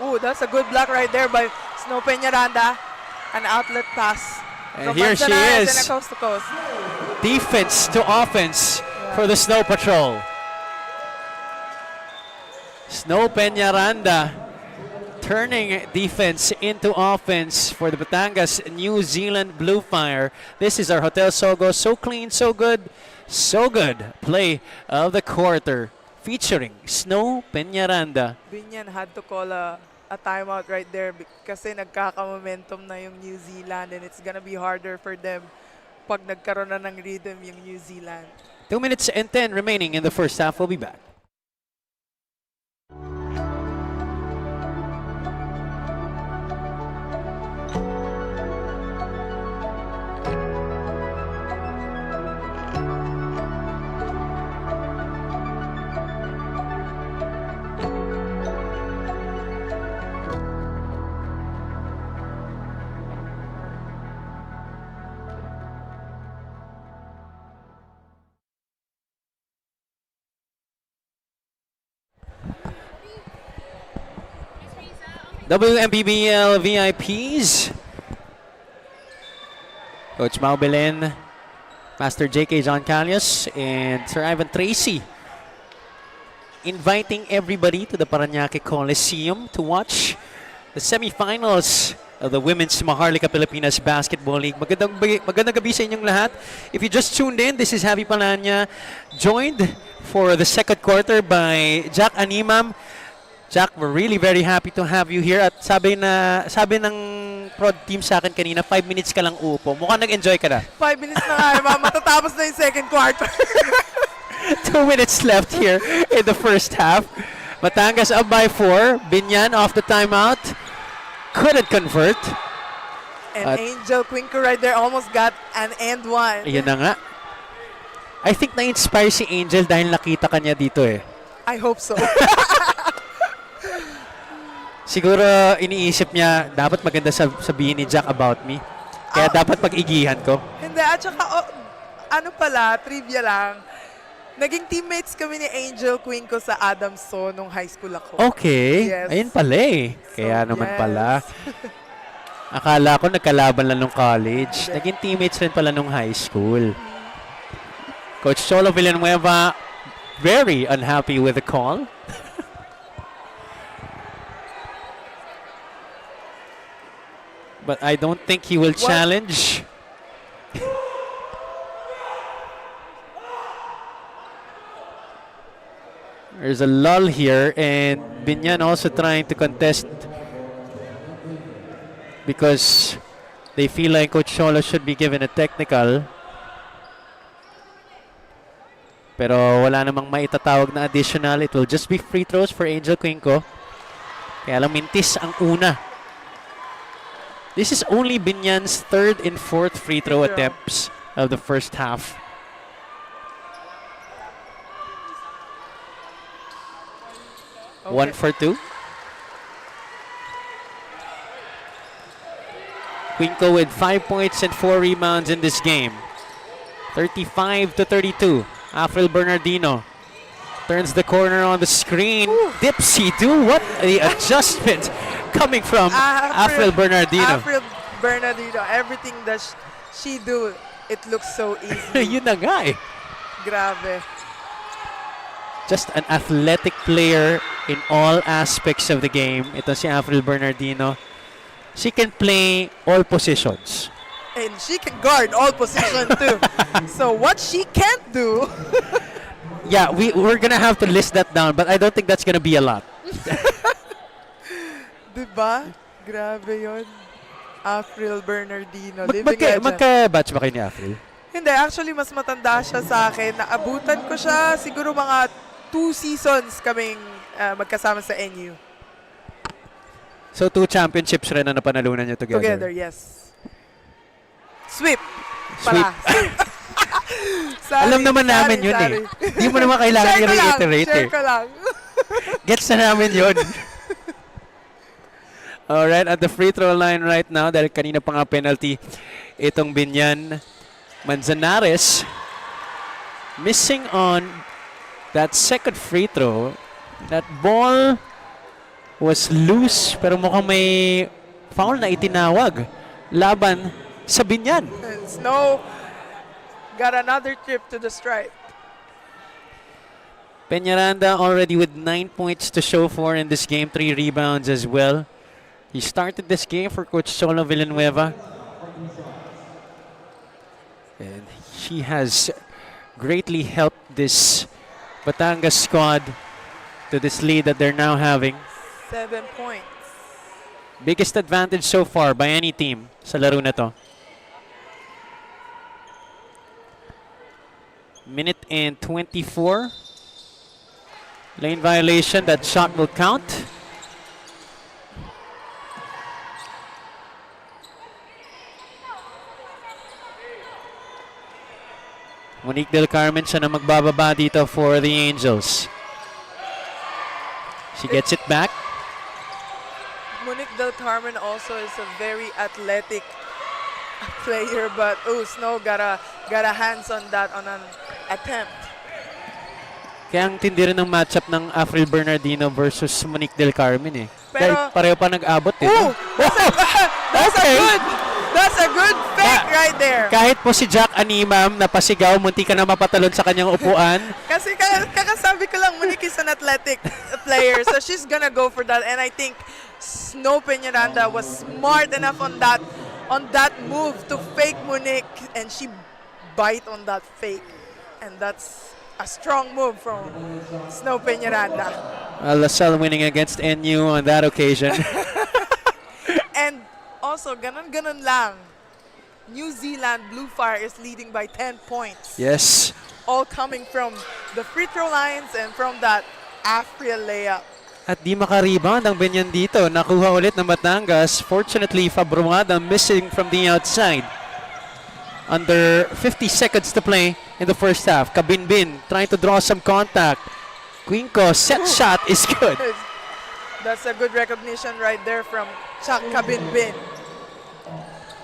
Ooh, that's a good block right there by Snow Peñaranda. An outlet pass. And From here she Manzanares is. and a coast to coast. Defense to offense for the Snow Patrol. Snow Peñaranda turning defense into offense for the Batangas New Zealand Bluefire. This is our Hotel Sogo. So clean, so good, so good. Play of the quarter featuring Snow Peñaranda. Biñan had to call a timeout right there kasi nagkaka-momentum na yung New Zealand and it's gonna be harder for them pag nagkaroon na ng rhythm yung New Zealand. 2 minutes and 10 remaining in the first half. We'll be back. Wmpbl VIPs. Coach Wmpbl, Master JK John Calius, and Sir Ivan Tracy inviting everybody to the Paranaque Coliseum to watch the semifinals of the Women's Maharlika Pilipinas Basketball League. Magandang gabi sa inyong lahat. If you just tuned in, this is Javi Palanya, joined for the second quarter by Jack Animam. Jack, we're really very happy to have you here. At sabi ng prod team sa akin kanina, 5 minutes ka lang uupo. Mukhang nag-enjoy ka na. 5 minutes na nga, matatapos na yung second quarter. 2 minutes left here in the first half. Batangas up by 4. Biñan off the timeout. Couldn't convert. And Angel Quinco right there almost got an and one. Yun na nga. I think na-inspire si Angel dahil nakita kanya dito eh. I hope so. Siguro iniisip niya, dapat maganda sabihin ni Jack about me. Kaya dapat pag-igihan ko. Hindi, at saka, ano pala, trivia lang. Naging teammates kami ni Angel Quinco sa Adamson nung high school ako. Okay. Yes. Ayun pala eh. Kaya naman pala. Akala ko nagkalaban lang nung college. Naging teammates rin pala nung high school. Coach Cholo Villanueva, very unhappy with the call. But I don't think he will challenge. There's a lull here, and Biñan also trying to contest because they feel like Coach Cholo should be given a technical. Pero wala namang maitatawag na additional. It will just be free throws for Angel Quinco. Kaya lang mintis ang una. This is only Biñan's third and fourth free throw attempts of the first half. Okay. 1 for 2. Quinco with 5 points and 4 rebounds in this game. 35-32. Afril Bernardino turns the corner on the screen. Dipsy do. What the adjustment coming from Afril Bernardino. Afril Bernardino. Everything that she do, it looks so easy. Yun na nga eh. Grabe. Just an athletic player in all aspects of the game. Ito si Afril Bernardino. She can play all positions. And she can guard all positions too. So what she can't do. Yeah, we're gonna have to list that down, but I don't think that's gonna be a lot. Diba? Grabe yun. Afril Bernardino. Living legend. Magka-batch ba kayo ni Afril? Hindi, actually mas matanda siya sa akin. Naabutan ko siya siguro mga 2 seasons kaming magkasama sa NU. So 2 championships rin na napanalunan niyo together? Together, yes. Sweep. Pala. Sorry, alam naman namin yun eh. Hindi mo naman kailangan i-reiterate eh. Share ko lang. Gets na namin yun. Alright, at the free throw line right now, dahil kanina pa nga penalty, itong Biñan Manzanares missing on that second free throw. That ball was loose, pero mukhang may foul na itinawag laban sa Biñan. Snow got another trip to the stripe. Peñaranda already with 9 points to show for in this game, 3 rebounds as well. He started this game for Coach Cholo Villanueva. And she has greatly helped this Batangas squad to this lead that they're now having. 7 points. Biggest advantage so far by any team sa laro na to. Minute and 24. Lane violation, that shot will count. Monique Del Carmen siya na magbababa dito for the Angels. She gets it back. Monique Del Carmen also is a very athletic player, but Snow got a hands on that on an attempt. Kaya ang tindi rin ng matchup ng Afril Bernardino versus Monique Del Carmen eh. Pero, dahil pareho pa nag-abot eh. That's a good That's a good fake right there. Kahit po si Jack Animam napasigaw, munti ka na mapatalon sa kanyang upuan. Kasi kakasabi ko lang, Monique is an athletic player, so she's gonna go for that. And I think Snow Peñaranda was smart enough on that move to fake Monique, and she bite on that fake. And that's a strong move from Snow Peñaranda. LaSalle winning against NU on that occasion. And also, ganon lang. New Zealand Bluefire is leading by 10 points. Yes. All coming from the free throw lines and from that Afriel layup. At di makarebound ang Biñan dito. Nakuha ulit ng Batangas. Fortunately, Fabruada missing from the outside. Under 50 seconds to play in the first half. Kabinbin trying to draw some contact. Quinco, set shot is good. That's a good recognition right there from Chuck Kabinbin.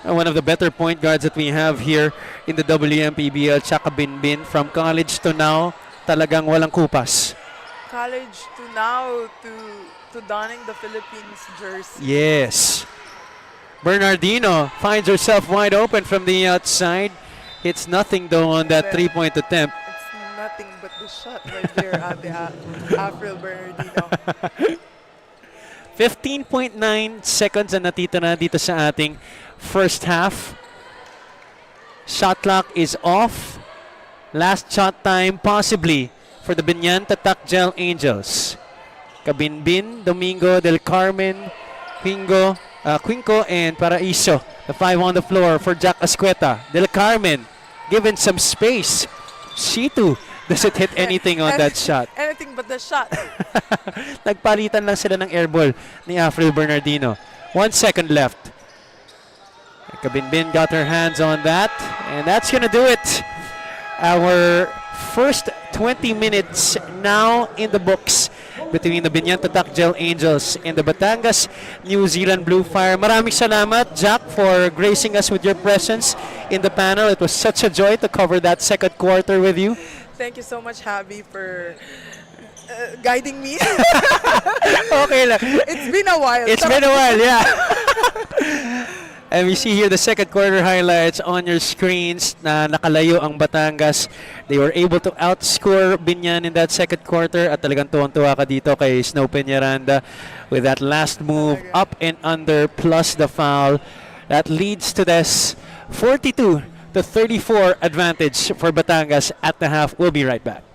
One of the better point guards that we have here in the Wmpbl, Chaka Binbin. From college to now, talagang walang kupas. College to now to donning the Philippines jersey. Yes. Bernardino finds herself wide open from the outside. It's nothing though on that three-point attempt. It's nothing but the shot right there at the Afriel Bernardino. 15.9 seconds ang natitira dito sa ating first half. Shot clock is off. Last shot time possibly for the Biñan Tatak Gel Angels. Kabinbin, Domingo, Del Carmen, Quinco, and Paraiso. The five on the floor for Jack Ascueta. Del Carmen given some space. She too doesn't hit anything on that shot. Anything but the shot. Nagpalitan lang sila ng airball ni Afriel Bernardino. 1 second left. Kabinbin got her hands on that, and that's gonna do it. Our first 20 minutes now in the books between the Biñan Tatak Gel Angels and the Batangas New Zealand Bluefire. Maraming salamat, Jack, for gracing us with your presence in the panel. It was such a joy to cover that second quarter with you. Thank you so much, Javi, for guiding me. Okay lang. It's been a while. It's been a while, yeah. And we see here the second quarter highlights on your screens na nakalayo ang Batangas. They were able to outscore Biñan in that second quarter at talagang tuwang-tuwa ka dito kay Snow Peñaranda with that last move up and under plus the foul. That leads to this 42-34 advantage for Batangas at the half. We'll be right back.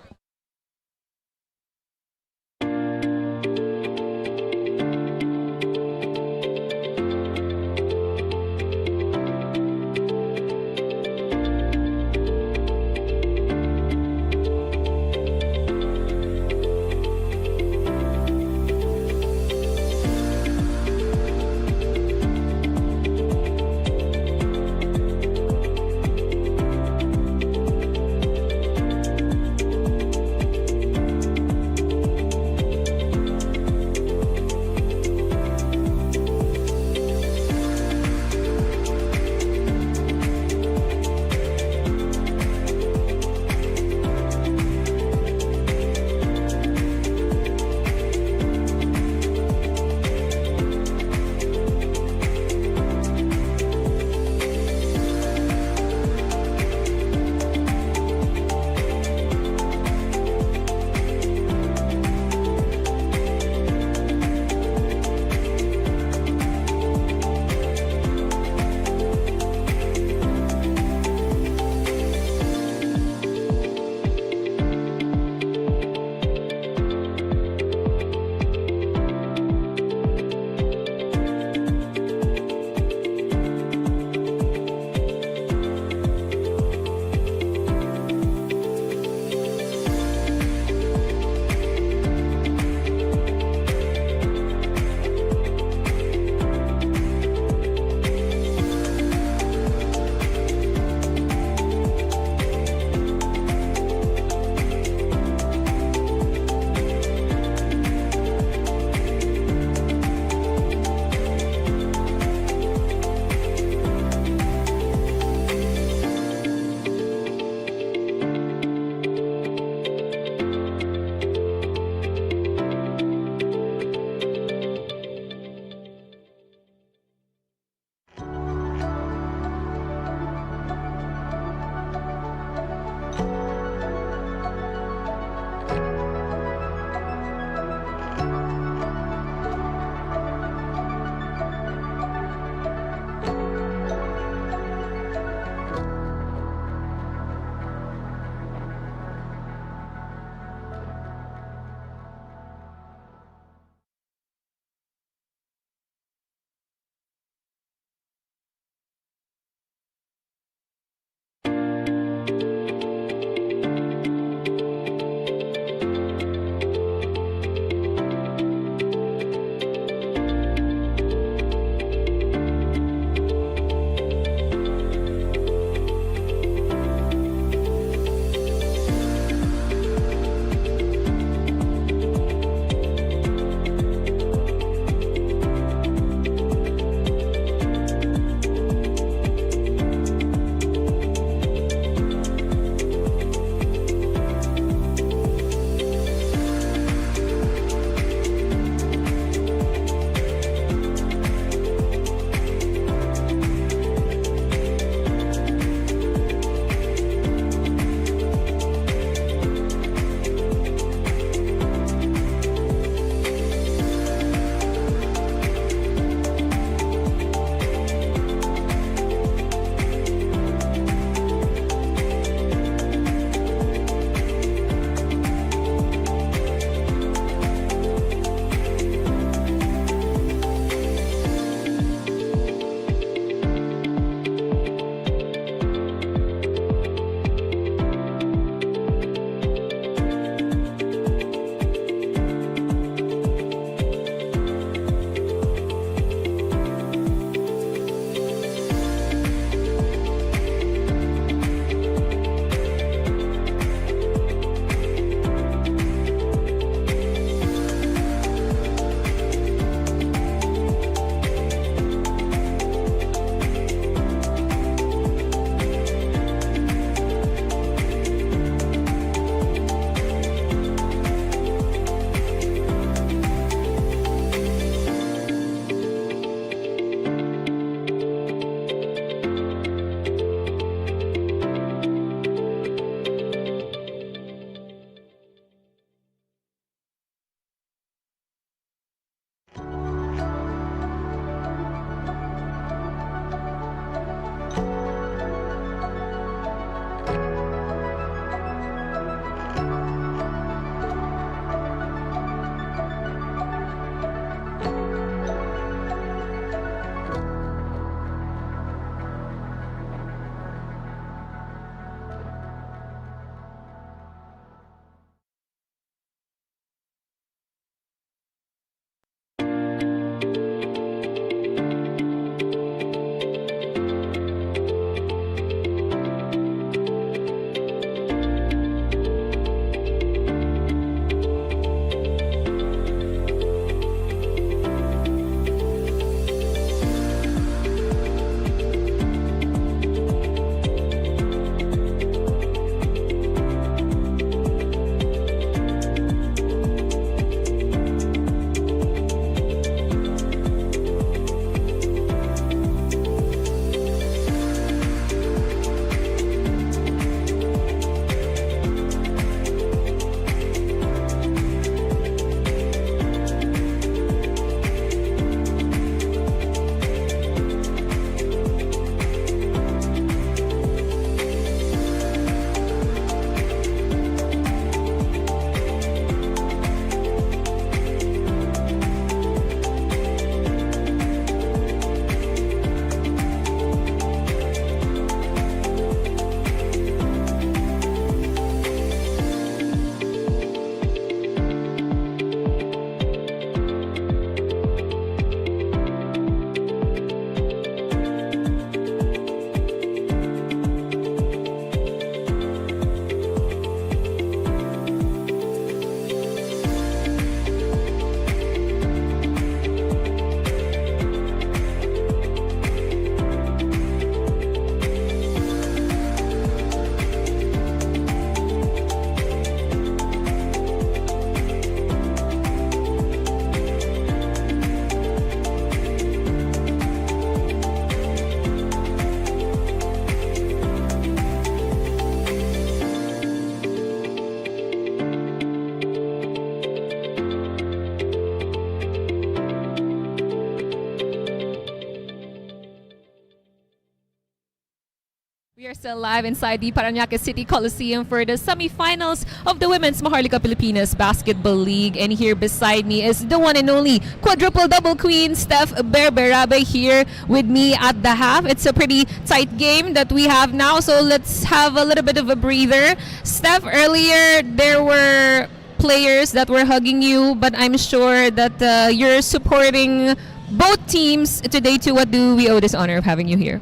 We are still live inside the Paranaque City Coliseum for the semifinals of the Women's Maharlika Pilipinas Basketball League. And here beside me is the one and only quadruple double queen, Steph Berberabe, here with me at the half. It's a pretty tight game that we have now, so let's have a little bit of a breather. Steph, earlier there were players that were hugging you, but I'm sure that you're supporting both teams today too. What do we owe this honor of having you here?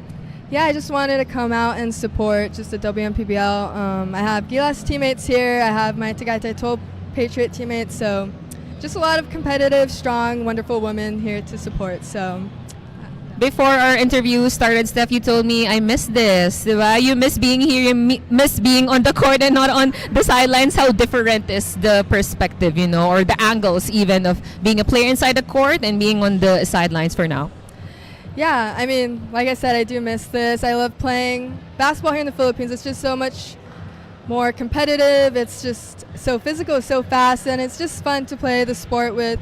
Yeah, I just wanted to come out and support just the Wmpbl. I have Gilas teammates here. I have my Tagaytay 12 Patriot teammates. So just a lot of competitive, strong, wonderful women here to support. So Before our interview started, Steph, you told me, I miss this. Diba? You miss being here, you miss being on the court and not on the sidelines. How different is the perspective, you know, or the angles even of being a player inside the court and being on the sidelines for now? yeah, I mean, like I said, I do miss this. I love playing basketball here in the Philippines. It's just so much more competitive. It's just so physical, so fast, and it's just fun to play the sport with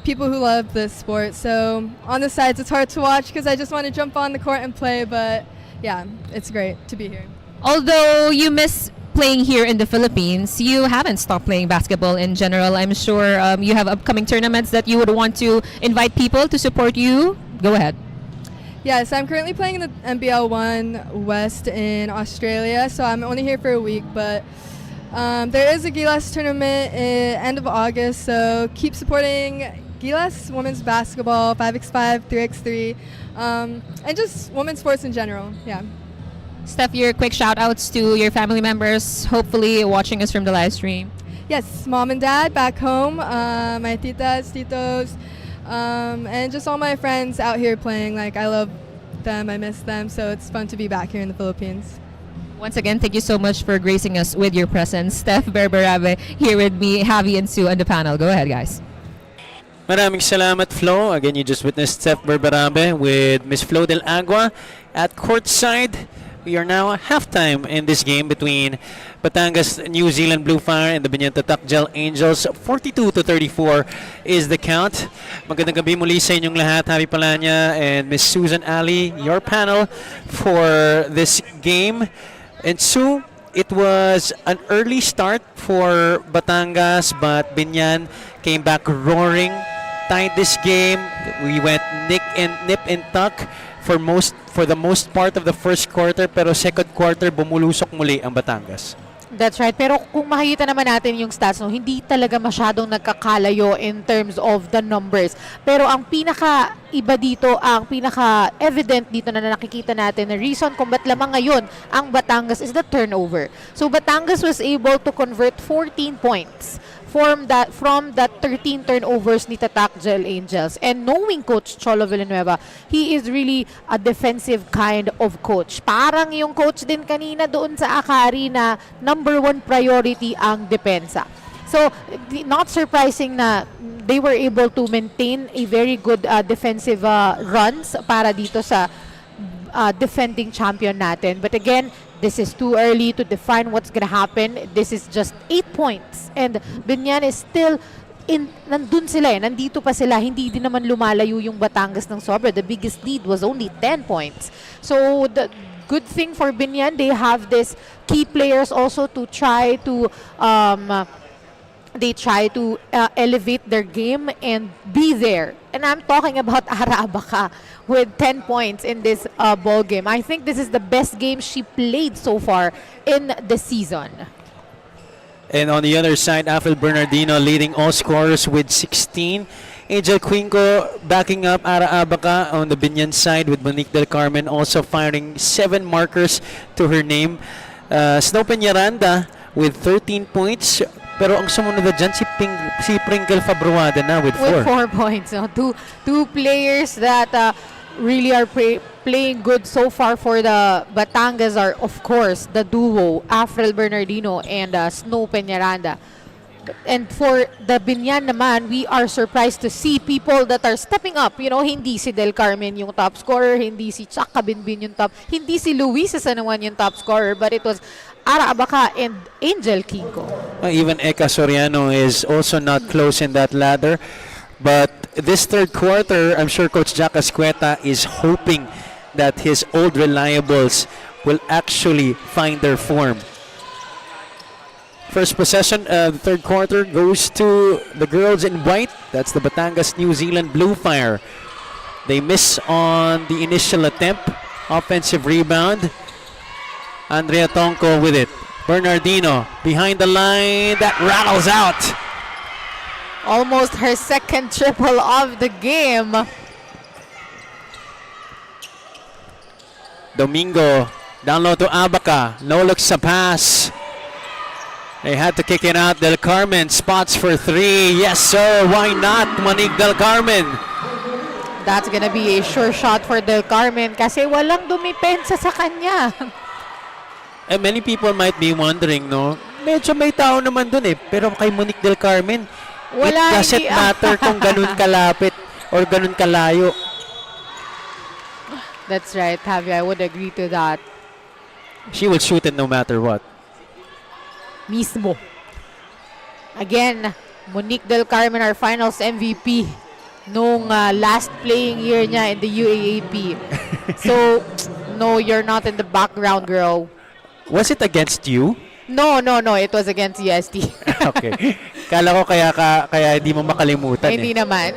people who love this sport. So on the sides, it's hard to watch because I just want to jump on the court and play, but yeah, it's great to be here. Although you miss playing here in the Philippines, you haven't stopped playing basketball in general. I'm sure you have upcoming tournaments that you would want to invite people to support you. Go ahead. Yes, I'm currently playing in the NBL 1 West in Australia, so I'm only here for a week, but there is a Gilas tournament end of August, so keep supporting Gilas women's basketball, 5x5, 3x3, and just women's sports in general, yeah. Steph, your quick shout outs to your family members, hopefully watching us from the live stream. Yes, mom and dad back home, my titas, titos, and just all my friends out here playing. Like, I love them, I miss them, so it's fun to be back here in the Philippines. Once again, thank you so much for gracing us with your presence. Steph Berberabe here with me, Javi and Sue on the panel. Go ahead, guys. Maraming salamat, Flo. Again, you just witnessed Steph Berberabe with Miss Flo Del Agua at courtside. We are now at halftime in this game between Batangas, New Zealand Bluefire and the Biñan Tatak Gel Angels. 42-34 is the count. Magandang gabi muli sa inyong lahat. Javi Palanya and Miss Susan Ali, your panel for this game. And Sue, it was an early start for Batangas, but Biñan came back roaring, tied this game. We went nip and tuck for the most part of the first quarter, pero second quarter bumulusok muli ang Batangas. That's right. Pero kung makikita naman natin yung stats, no, hindi talaga masyadong nagkakalayo in terms of the numbers. Pero ang pinaka-iba dito, ang pinaka-evident dito na nakikita natin, na reason kung ba't lamang ngayon ang Batangas is the turnover. So Batangas was able to convert 14 points from that 13 turnovers ni Tatak Gel Angels. And knowing Coach Cholo Villanueva, he is really a defensive kind of coach. Parang yung coach din kanina doon sa Akari na number one priority ang depensa. So, not surprising na they were able to maintain a very good defensive runs para dito sa defending champion natin. But again, this is too early to define what's gonna happen. This is just 8 points. And Biñan is still nandun sila nandito pa sila. Hindi din naman lumalayo yung Batangas ng sobra. The biggest lead was only 10 points. So, the good thing for Biñan, they have this key players also to try to elevate their game and be there. And I'm talking about Ara Abaca with 10 points in this ball game. I think this is the best game she played so far in the season. And on the other side, Afil Bernardino leading all scorers with 16. Angel Quinco backing up Ara Abaca on the Biñan side with Monique Del Carmen also firing 7 markers to her name. Snow Peñaranda with 13 points. Pero ang sumunod na dyan, si Pringle Fabruada na with 4. With 4 points. So two players that really are playing good so far for the Batangas are, of course, the duo, Afrel Bernardino and Snow Peñaranda. And for the Biñan naman, we are surprised to see people that are stepping up. You know, hindi si Del Carmen yung top scorer, hindi si Chaka Binbin yung top, hindi si Luisa Sanawan yung top scorer, but it was Ara Abaca and Angel Quinco. Even Eka Soriano is also not close in that ladder. But this third quarter, I'm sure Coach Jack Ascueta is hoping that his old reliables will actually find their form. First possession of the third quarter goes to the girls in white. That's the Batangas New Zealand Bluefire. They miss on the initial attempt. Offensive rebound. Andrea Tonko with it. Bernardino behind the line. That rattles out. Almost her second triple of the game. Domingo down low to Abaca. No looks sa pass. They had to kick it out. Del Carmen spots for three. Yes, sir. Why not? Monique Del Carmen. That's gonna be a sure shot for Del Carmen kasi walang dumipensa sa kanya. And many people might be wondering, no? Medyo may tao naman dun eh. Pero kay Monique Del Carmen, it doesn't hindi. matter kung ganun kalapit or ganun kalayo. That's right, Javi. I would agree to that. She will shoot it no matter what. Mismo. Again, Monique Del Carmen, our finals MVP nung last playing year niya in the UAAP. So, no, you're not in the background, girl. Was it against you? No. It was against UST. Okay. Kala ko kaya hindi mo makalimutan Hindi eh. naman.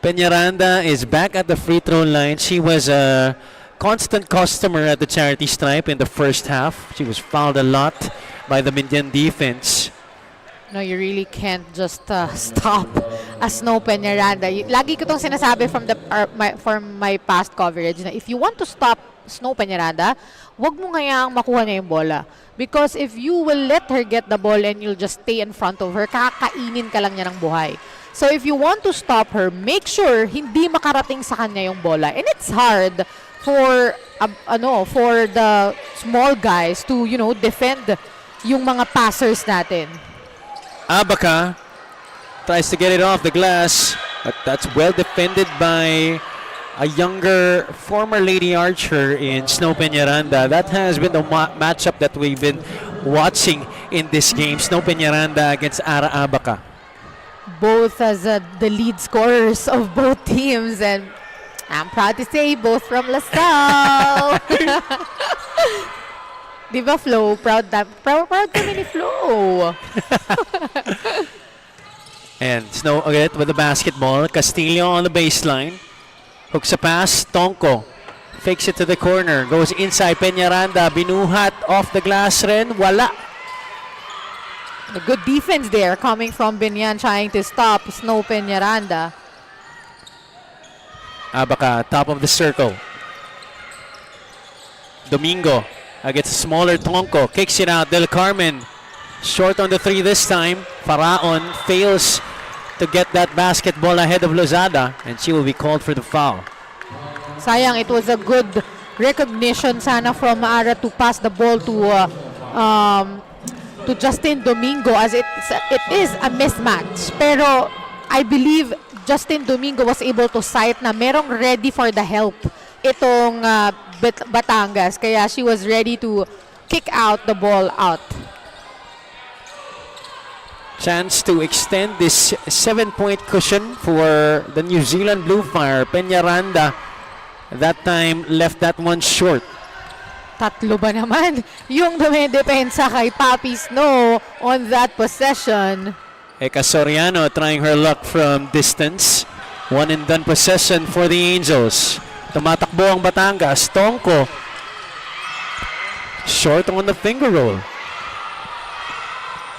Peñaranda is back at the free throw line. She was a constant customer at the charity stripe in the first half. She was fouled a lot by the Biñan defense. No, you really can't just stop a Snow Peñaranda. Lagi ko itong sinasabi from from my past coverage na if you want to stop Snow Peñaranda, wag mo ngayang makuha niya yung bola. Because if you will let her get the ball and you'll just stay in front of her, kakainin ka lang niya ng buhay. So if you want to stop her, make sure hindi makarating sa kanya yung bola. And it's hard for for the small guys to, defend yung mga passers natin. Abaca tries to get it off the glass, but that's well defended by a younger former Lady Archer in Snow Peñaranda. That has been the matchup that we've been watching in this game. Snow Peñaranda against Ara Abaca. Both as the lead scorers of both teams, and I'm proud to say both from LaSalle. Diba, Flo? Proud kami ni Flo. And Snow again with the basketball. Castillo on the baseline. Hooks a pass. Tonko fakes it to the corner. Goes inside Peñaranda. Binuhat off the glass rin. Wala. A good defense there coming from Biñan trying to stop Snow Peñaranda. Abaca, top of the circle. Domingo against a smaller Tonko. Kicks it out. Del Carmen short on the three this time. Faraon fails to get that basketball ahead of Lozada, and she will be called for the foul. Sayang, it was a good recognition sana from Ara to pass the ball to Justin Domingo, as it is a mismatch. Pero I believe Justin Domingo was able to sight na merong ready for the help itong Batangas. Kaya she was ready to kick out the ball out. Chance to extend this 7-point cushion for the New Zealand Bluefire. Peñaranda that time left that one short. Tatlo ba naman yung dumedepensa kay Papi Snow on that possession? Eka Soriano trying her luck from distance. One and done possession for the Angels. Tumatakbo ang Batangas. Tonko short on the finger roll.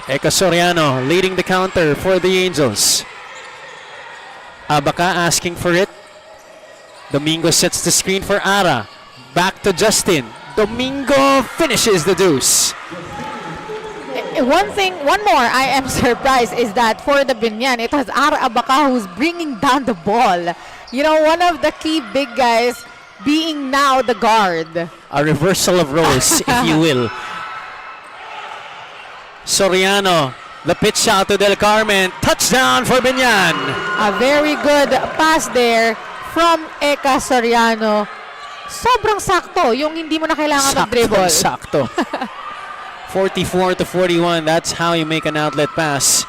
Eka Soriano leading the counter for the Angels. Abaca asking for it. Domingo sets the screen for Ara. Back to Justin. Domingo finishes the deuce. One more I am surprised is that for the Biñan, it was Ara Abaca who's bringing down the ball. One of the key big guys being now the guard. A reversal of roles, if you will. Soriano, the pitch out to Del Carmen. Touchdown for Biñan. A very good pass there from Eka Soriano. Sobrang sakto, yung hindi mo na kailangan mag-dribble. Sakto. 44-41, that's how you make an outlet pass.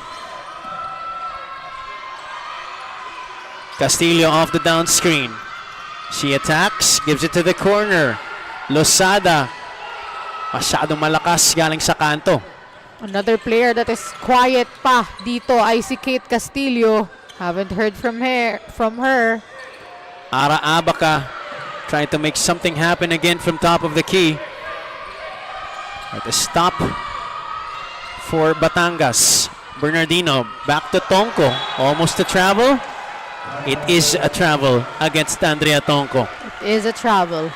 Castillo off the down screen. She attacks, gives it to the corner. Losada, masyadong malakas galing sa kanto. Another player that is quiet pa dito ay si Kate Castillo. Haven't heard from her. Ara Abaca trying to make something happen again from top of the key. At a stop for Batangas. Bernardino back to Tonko. Almost a travel. It is a travel against Andrea Tonko. It is a travel.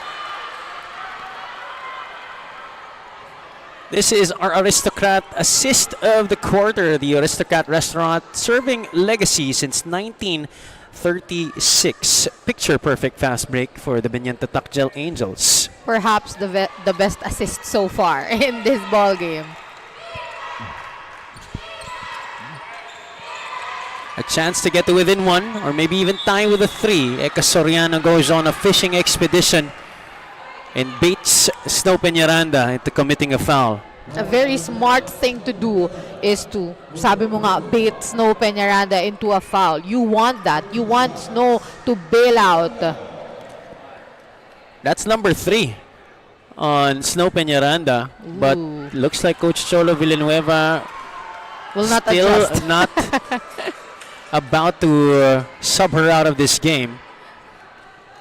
This is our Aristocrat assist of the quarter. The Aristocrat restaurant serving legacy since 1936. Picture perfect fast break for the Biñan Tatak Gel Angels. Perhaps the best assist so far in this ball game. A chance to get to within one or maybe even tie with a 3. Eka Soriano goes on a fishing expedition and baits Snow Peñaranda into committing a foul. A very smart thing to do is to, sabi mo nga, bait Snow Peñaranda into a foul. You want that. You want Snow to bail out. That's number 3 on Snow Peñaranda. But looks like Coach Cholo Villanueva Will not still adjust. not about to sub her out of this game.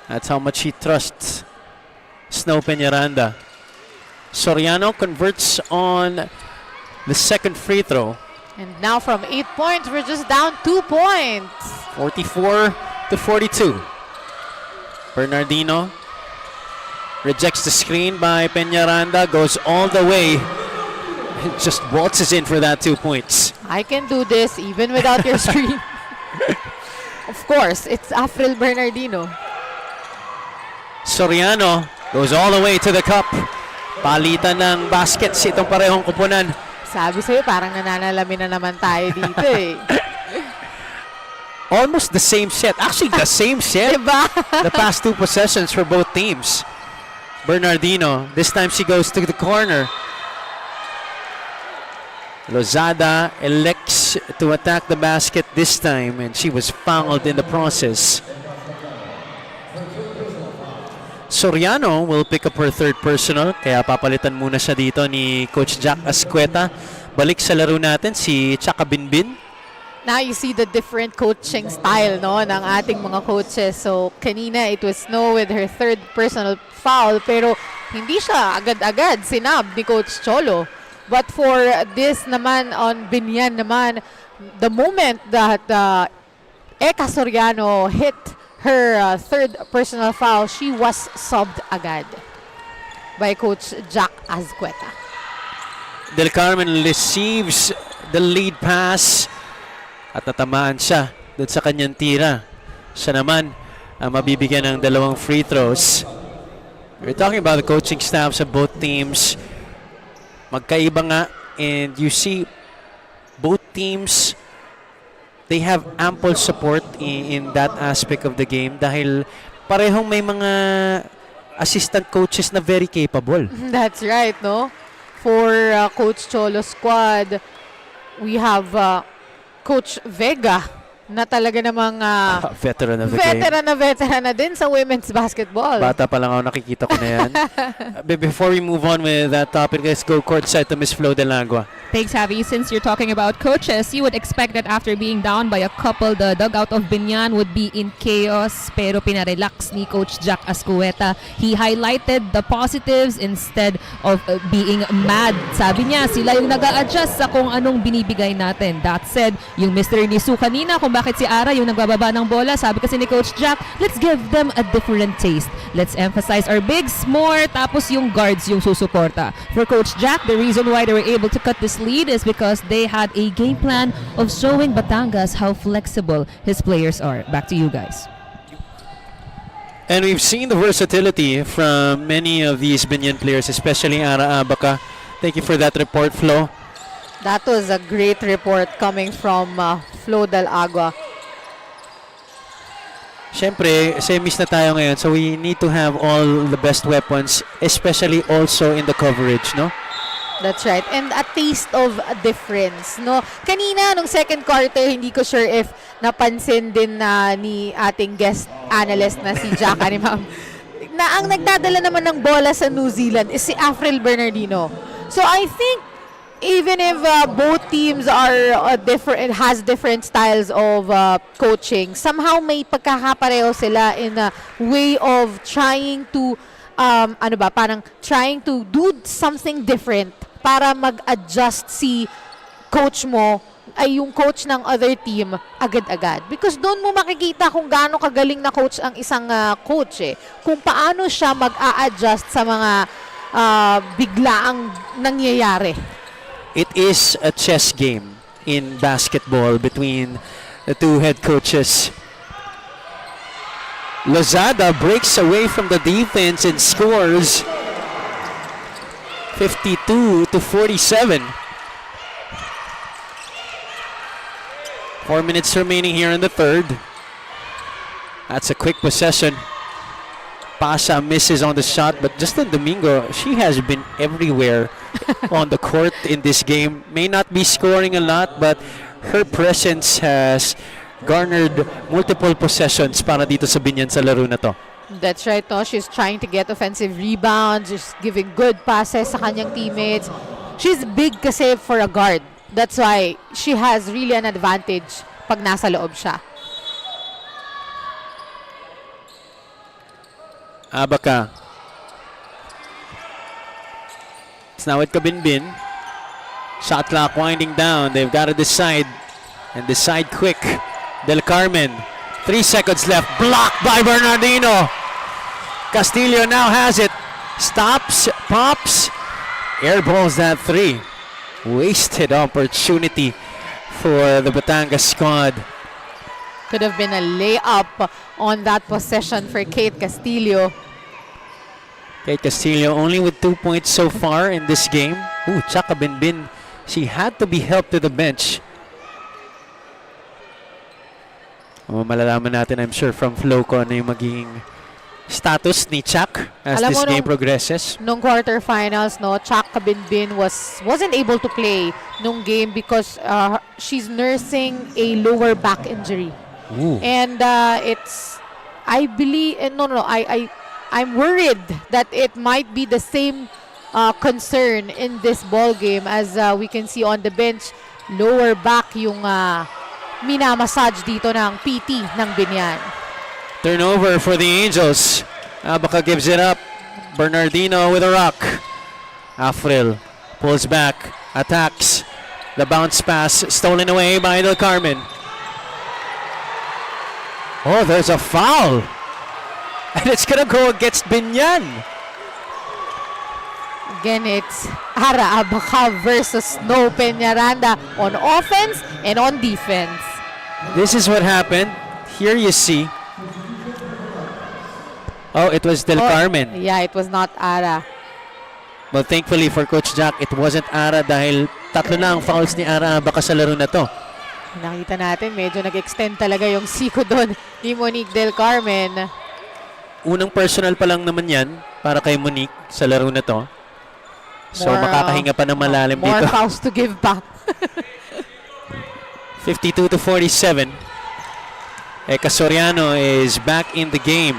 That's how much he trusts Snow Peñaranda. Soriano converts on the second free throw. And now from 8 points, we're just down 2 points. 44-42. Bernardino rejects the screen by Peñaranda, goes all the way, just waltzes in for that 2 points. I can do this even without your screen. Of course, it's Afril Bernardino. Soriano goes all the way to the cup. Palitan ng baskets itong parehong kupunan. Sabi sa'yo, parang nananalamin na naman tayo dito eh. Almost the same set. Actually, the same set. Diba? The past 2 possessions for both teams. Bernardino, this time she goes to the corner. Lozada elects to attack the basket this time, and she was fouled in the process. Soriano will pick up her third personal, kaya papalitan muna siya dito ni Coach Jack Ascueta. Balik sa laro natin si Chaka Binbin. Now you see the different coaching style no ng ating mga coaches. So kanina it was Snow with her third personal foul, pero hindi siya agad-agad sinab ni Coach Cholo. But for this naman on Biñan naman, the moment that Eka Soriano hit her third personal foul, she was subbed agad by Coach Jack Ascueta. Del Carmen receives the lead pass at natamaan siya doon sa kanyang tira. Siya naman ang mabibigyan ng 2 free throws. We're talking about the coaching staffs of both teams. Magkaiba nga, and you see both teams, they have ample support in that aspect of the game dahil parehong may mga assistant coaches na very capable. That's right, no? For Coach Cholo's squad, we have Coach Vega na talaga namang Veteran of the game. veteran na din sa women's basketball. Bata pa lang ako, nakikita ko na yan. Before we move on with that topic, let's go courtside to Miss Flo Delagua. Thanks, Javi. Since you're talking about coaches, you would expect that after being down by a couple, the dugout of Biñan would be in chaos. Pero pinarelax ni Coach Jack Ascueta. He highlighted the positives instead of being mad. Sabi niya, sila yung nag-a-adjust sa kung anong binibigay natin. That said, yung mystery ni Sue kanina, kung bakit si Ara yung nagbababa ng bola, sabi kasi ni Coach Jack, let's give them a different taste. Let's emphasize our bigs more, tapos yung guards yung susuporta. For Coach Jack, the reason why they were able to cut this lead is because they had a game plan of showing Batangas how flexible his players are. Back to you guys. And we've seen the versatility from many of these Biñan players, especially Ara Abaca. Thank you for that report, Flo. That was a great report coming from Flo Del Agua. Siyempre, semis na tayo ngayon, so we need to have all the best weapons, especially also in the coverage, no? That's right. And a taste of a difference, no? Kanina, nung second quarter, hindi ko sure if napansin din na ni ating guest analyst na si Jack Animam, na ang nagdadala naman ng bola sa New Zealand is si Afril Bernardino. So I think even if both teams are has different styles of coaching, somehow may pagkakapareho sila in a way of trying to parang trying to do something different para mag-adjust si coach mo ay yung coach ng other team agad-agad. Because doon mo makikita kung gaano kagaling na coach ang isang coach eh. Kung paano siya mag-a-adjust sa mga biglaang nangyayari. It is a chess game in basketball between the two head coaches. Lozada breaks away from the defense and scores 52-47. 4 minutes remaining here in the third. That's a quick possession. Pasha misses on the shot, but Justin Domingo, she has been everywhere on the court in this game. May not be scoring a lot, but her presence has garnered multiple possessions para dito sa Biñan sa laro na to. That's right, no? She's trying to get offensive rebounds, she's giving good passes sa kanyang teammates. She's big kasi for a guard. That's why she has really an advantage pag nasa loob siya. Abaka. It's now at Kabinbin. Shot clock winding down. They've got to decide. And decide quick. Del Carmen. 3 seconds left. Blocked by Bernardino. Castillo now has it. Stops. Pops. Airballs that 3. Wasted opportunity for the Batangas squad. Could have been a layup on that possession for Kate Castillo. Kate Castillo only with 2 points so far in this game. Ooh, Chaka Binbin. She had to be helped to the bench. Malalaman natin, I'm sure, from Flo kung ano yung magiging status ni Chak as Alam this mo, game progresses. Nung quarterfinals, no, Chaka Binbin wasn't able to play nung game because she's nursing a lower back injury. Ooh. And I'm worried that it might be the same concern in this ball game as we can see on the bench. Lower back yung minamassage dito ng PT ng Biñan. Turnover for the Angels. Abaka gives it up. Bernardino with a rock. Afril pulls back, attacks. The bounce pass stolen away by Del Carmen. Oh, there's a foul. And it's gonna go against Biñan. Again, it's Ara Abaka versus No Peñaranda on offense and on defense. This is what happened. Here you see. Oh, it was Del Carmen. Yeah, it was not Ara. Well, thankfully for Coach Jack, it wasn't Ara dahil tatlo na ang fouls ni Ara baka sa laro na to. Nakita natin, medyo nag-extend talaga yung siko doon ni Monique Del Carmen. Unang personal pa lang naman yan para kay Monique sa laro na to. So makakahinga pa ng malalim more dito. More fouls to give back. 52-47. Eka Soriano is back in the game.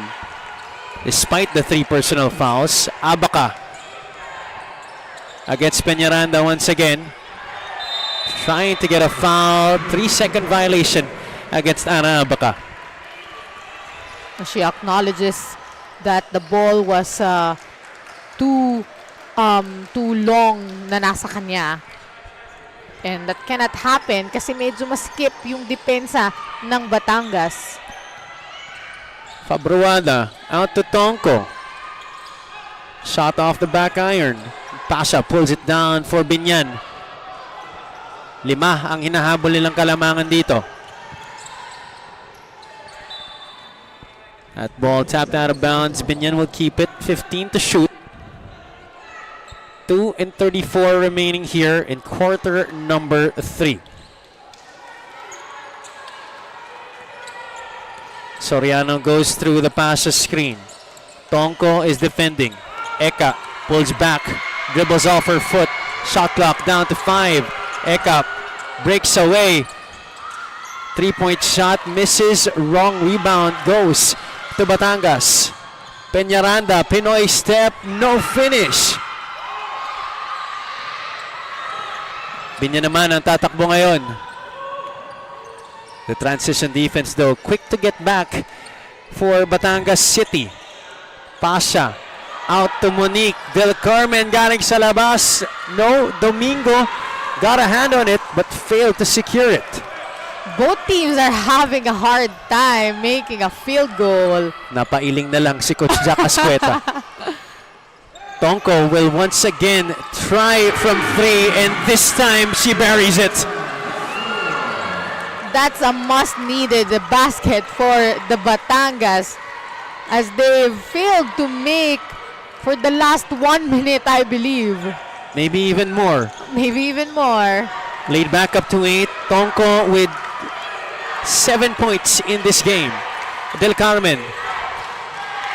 Despite the 3 personal fouls, Abaka against Peñaranda once again. Trying to get a foul. 3-second violation against Ana Abaka. She acknowledges that the ball was too long na nasa kanya. And that cannot happen kasi medyo maskip yung depensa ng Batangas. Fabruada out to Tonko. Shot off the back iron. Pasha pulls it down for Biñan. 5 ang hinahabol nilang kalamangan dito. That ball tapped out of bounds. Biñan will keep it. 15 to shoot. 2:34 remaining here in quarter number 3. Soriano goes through the passes screen. Tonko is defending. Eka pulls back, dribbles off her foot. Shot clock down to 5. Eka breaks away. 3-point shot misses. Wrong rebound goes to Batangas. Peñaranda, Pinoy step, no finish. Biñan naman ang tatakbo ngayon. The transition defense though, quick to get back for Batangas City. Pasha, out to Monique. Del Carmen galing sa labas. No, Domingo got a hand on it but failed to secure it. Both teams are having a hard time making a field goal. Napailing na lang si Coach Jack Ascueta. Tonko will once again try from 3 and this time she buries it. That's a must-needed basket for the Batangas as they've failed to make for the last 1 minute, I believe. Maybe even more. Maybe even more. Laid back up to 8. Tonko with 7 points in this game. Del Carmen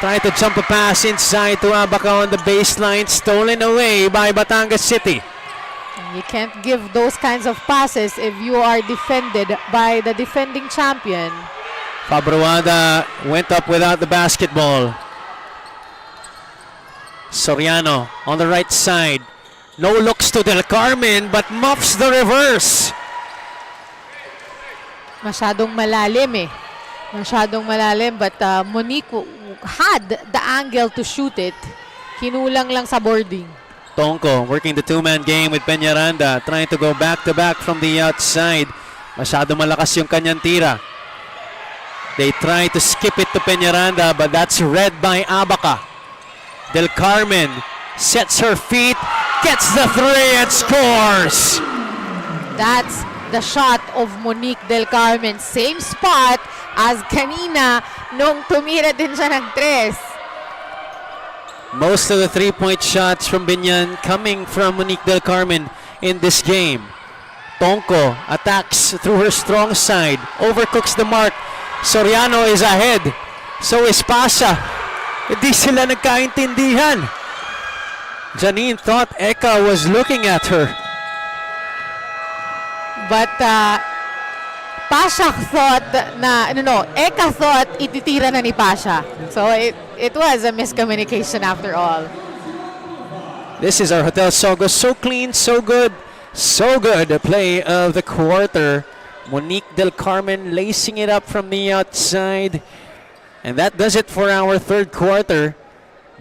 trying to jump a pass inside to Abaca on the baseline. Stolen away by Batangas City. You can't give those kinds of passes if you are defended by the defending champion. Fabruada went up without the basketball. Soriano on the right side. No looks to Del Carmen but muffs the reverse. Masyadong malalim eh. Masyadong malalim but Monique had the angle to shoot it. Kinulang lang sa boarding. Tonko working the two-man game with Peñaranda, trying to go back-to-back from the outside. Masyado malakas yung kanyang tira. They try to skip it to Peñaranda but that's read by Abaca. Del Carmen sets her feet, gets the 3 and scores! That's the shot of Monique Del Carmen. Same spot as kanina nung tumira din siya ng 3. Most of the 3-point shots from Biñan coming from Monique Del Carmen in this game. Tonko attacks through her strong side, overcooks the mark. Soriano is ahead. So is Pasha. Hindi sila nagkaintindihan. Janine thought Eka was looking at her. But Pasha thought na, Eka thought ititira na ni Pasha. So it was a miscommunication after all. This is our Hotel Sogo. So clean, so good. So good. The play of the quarter. Monique Del Carmen lacing it up from the outside. And that does it for our third quarter.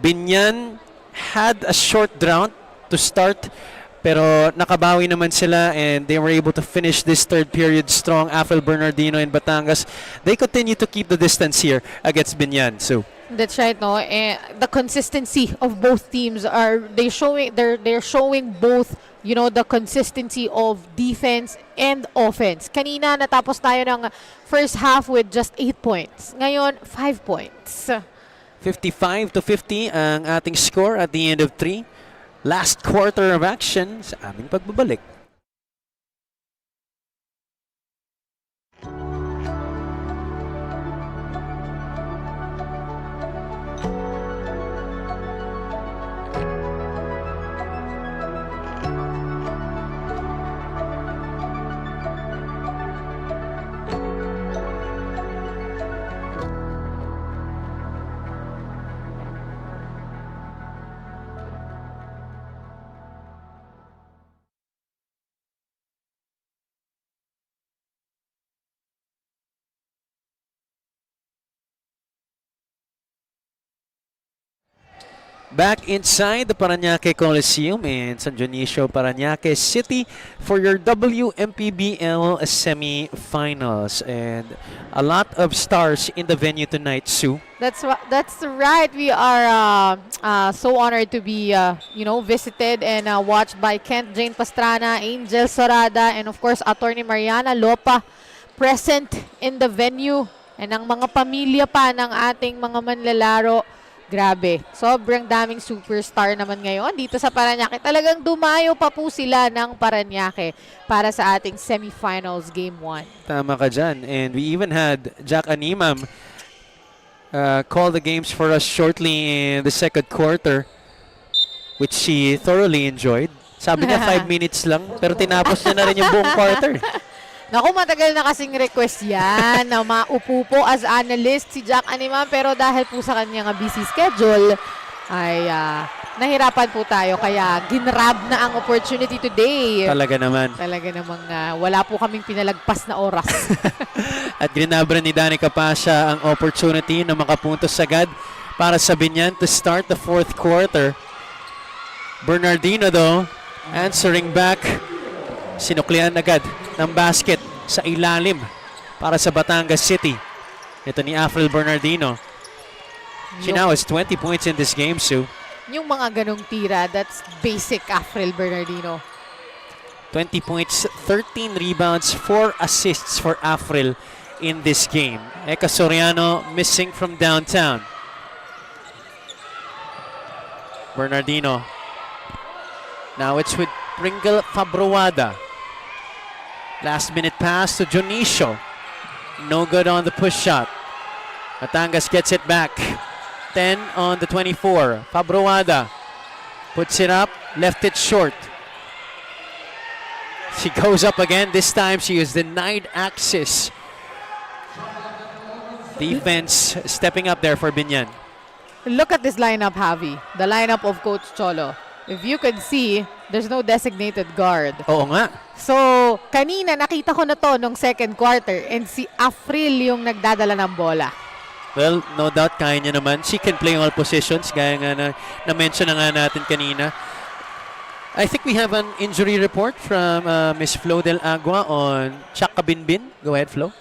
Biñan had a short drought to start. Pero nakabawi naman sila and they were able to finish this third period strong. Afel Bernardino and Batangas, they continue to keep the distance here against Biñan. So That's right, no. The consistency of both teams they're showing both, the consistency of defense and offense. Kanina natapos tayo ng first half with just 8 points. Ngayon, 5 points. 55-50 ang ating score at the end of 3. Last quarter of action sa aming pagbabalik. Back inside the Paranaque Coliseum in San Dionisio, Paranaque City for your Wmpbl semi-finals. And a lot of stars in the venue tonight, Sue. That's right. We are so honored to be visited and watched by Kent Jane Pastrana, Angel Sorada, and of course Attorney Mariana Lopa present in the venue. And ang mga pamilya pa ng ating mga manlalaro. Grabe. Sobrang daming superstar naman ngayon dito sa Paranaque. Talagang dumayo pa po sila ng Paranaque para sa ating semifinals game 1. Tama ka dyan. And we even had Jack Animam call the games for us shortly in the second quarter, which she thoroughly enjoyed. Sabi niya 5 minutes lang, pero tinapos niya na rin yung buong quarter. Naku, matagal na kasing request yan na maupo po as analyst si Jack Animan, pero dahil po sa kanyang busy schedule, ay nahirapan po tayo. Kaya ginrab na ang opportunity today. Talaga naman. Talaga namang wala po kaming pinalagpas na oras. At grinabra ni Danica Pasha ang opportunity na makapuntos agad para sa Biñan to start the fourth quarter. Bernardino though, answering back, sinuklian agad ng basket sa ilalim para sa Batangas City. Ito ni Afril Bernardino. She now has 20 points in this game, Sue. Yung mga ganong tira, that's basic Afril Bernardino. 20 points, 13 rebounds, 4 assists for Afril in this game. Eka Soriano missing from downtown. Bernardino. Now it's with Pringle Fabroada. Last minute pass to Jonicio. No good on the push shot. Batangas gets it back. 10 on the 24. Fabroada puts it up, left it short. She goes up again. This time she is denied access. Defense stepping up there for Biñan. Look at this lineup, Javi. The lineup of Coach Cholo. If you could see, there's no designated guard. Oo nga. So, kanina nakita ko na to nung second quarter and si Afril yung nagdadala ng bola. Well, no doubt kaya niya naman. She can play all positions. Gaya nga na-mention na nga natin kanina. I think we have an injury report from Miss Flo Del Agua on Chaka Binbin. Go ahead, Flo.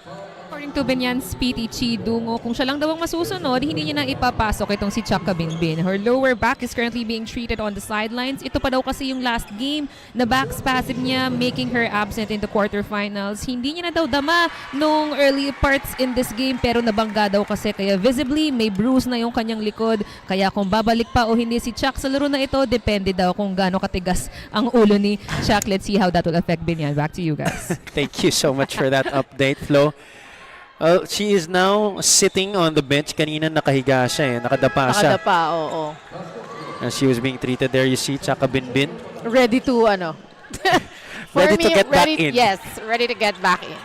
According to Biñan's PT Chidungo, kung siya lang daw ang masusunod, hindi niya na ipapasok itong si Chaka Binbin. Her lower back is currently being treated on the sidelines. Ito pa daw kasi yung last game na back spasm niya, making her absent in the quarterfinals. Hindi niya na daw dama nung early parts in this game, pero nabangga daw kasi, kaya visibly may bruise na yung kanyang likod. Kaya kung babalik pa o hindi si Chuck sa laro na ito, depende daw kung gaano katigas ang ulo ni Chuck. Let's see how that will affect Biñan. Back to you guys. Thank you so much for that update, Flo. She is now sitting on the bench. Kanina nakahiga siya, nakadapa siya. Nakadapa, oo. As she was being treated there, you see, Chaka Binbin. Ready to, Ready to get back in. Yes, ready to get back in.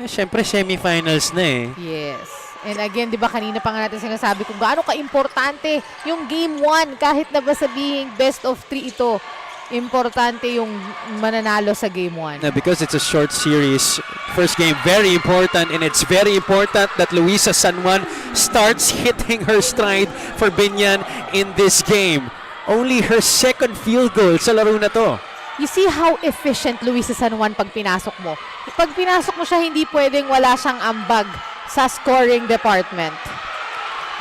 Siyempre, semifinals na eh. Yes. And again, di ba kanina pa nga natin sinasabi kung gaano ka-importante yung game 1 kahit na ba sabihing best of 3 ito. Importante yung mananalo sa game 1. Because it's a short series. First game, very important, and it's very important that Luisa San Juan starts hitting her stride for Biñan in this game. Only her second field goal sa laro na to. You see how efficient Luisa San Juan pag pinasok mo. Pag pinasok mo siya, hindi pwedeng wala siyang ambag sa scoring department.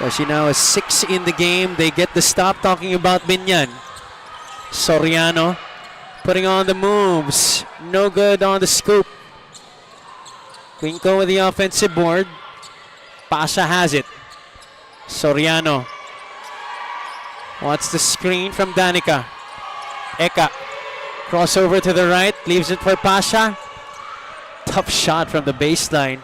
Well, she now has 6 in the game. They get the stop talking about Biñan. Soriano putting on the moves. No good on the scoop. Quinco with the offensive board. Pasha has it. Soriano wants the screen from Danica. Eka. Crossover to the right. Leaves it for Pasha. Tough shot from the baseline.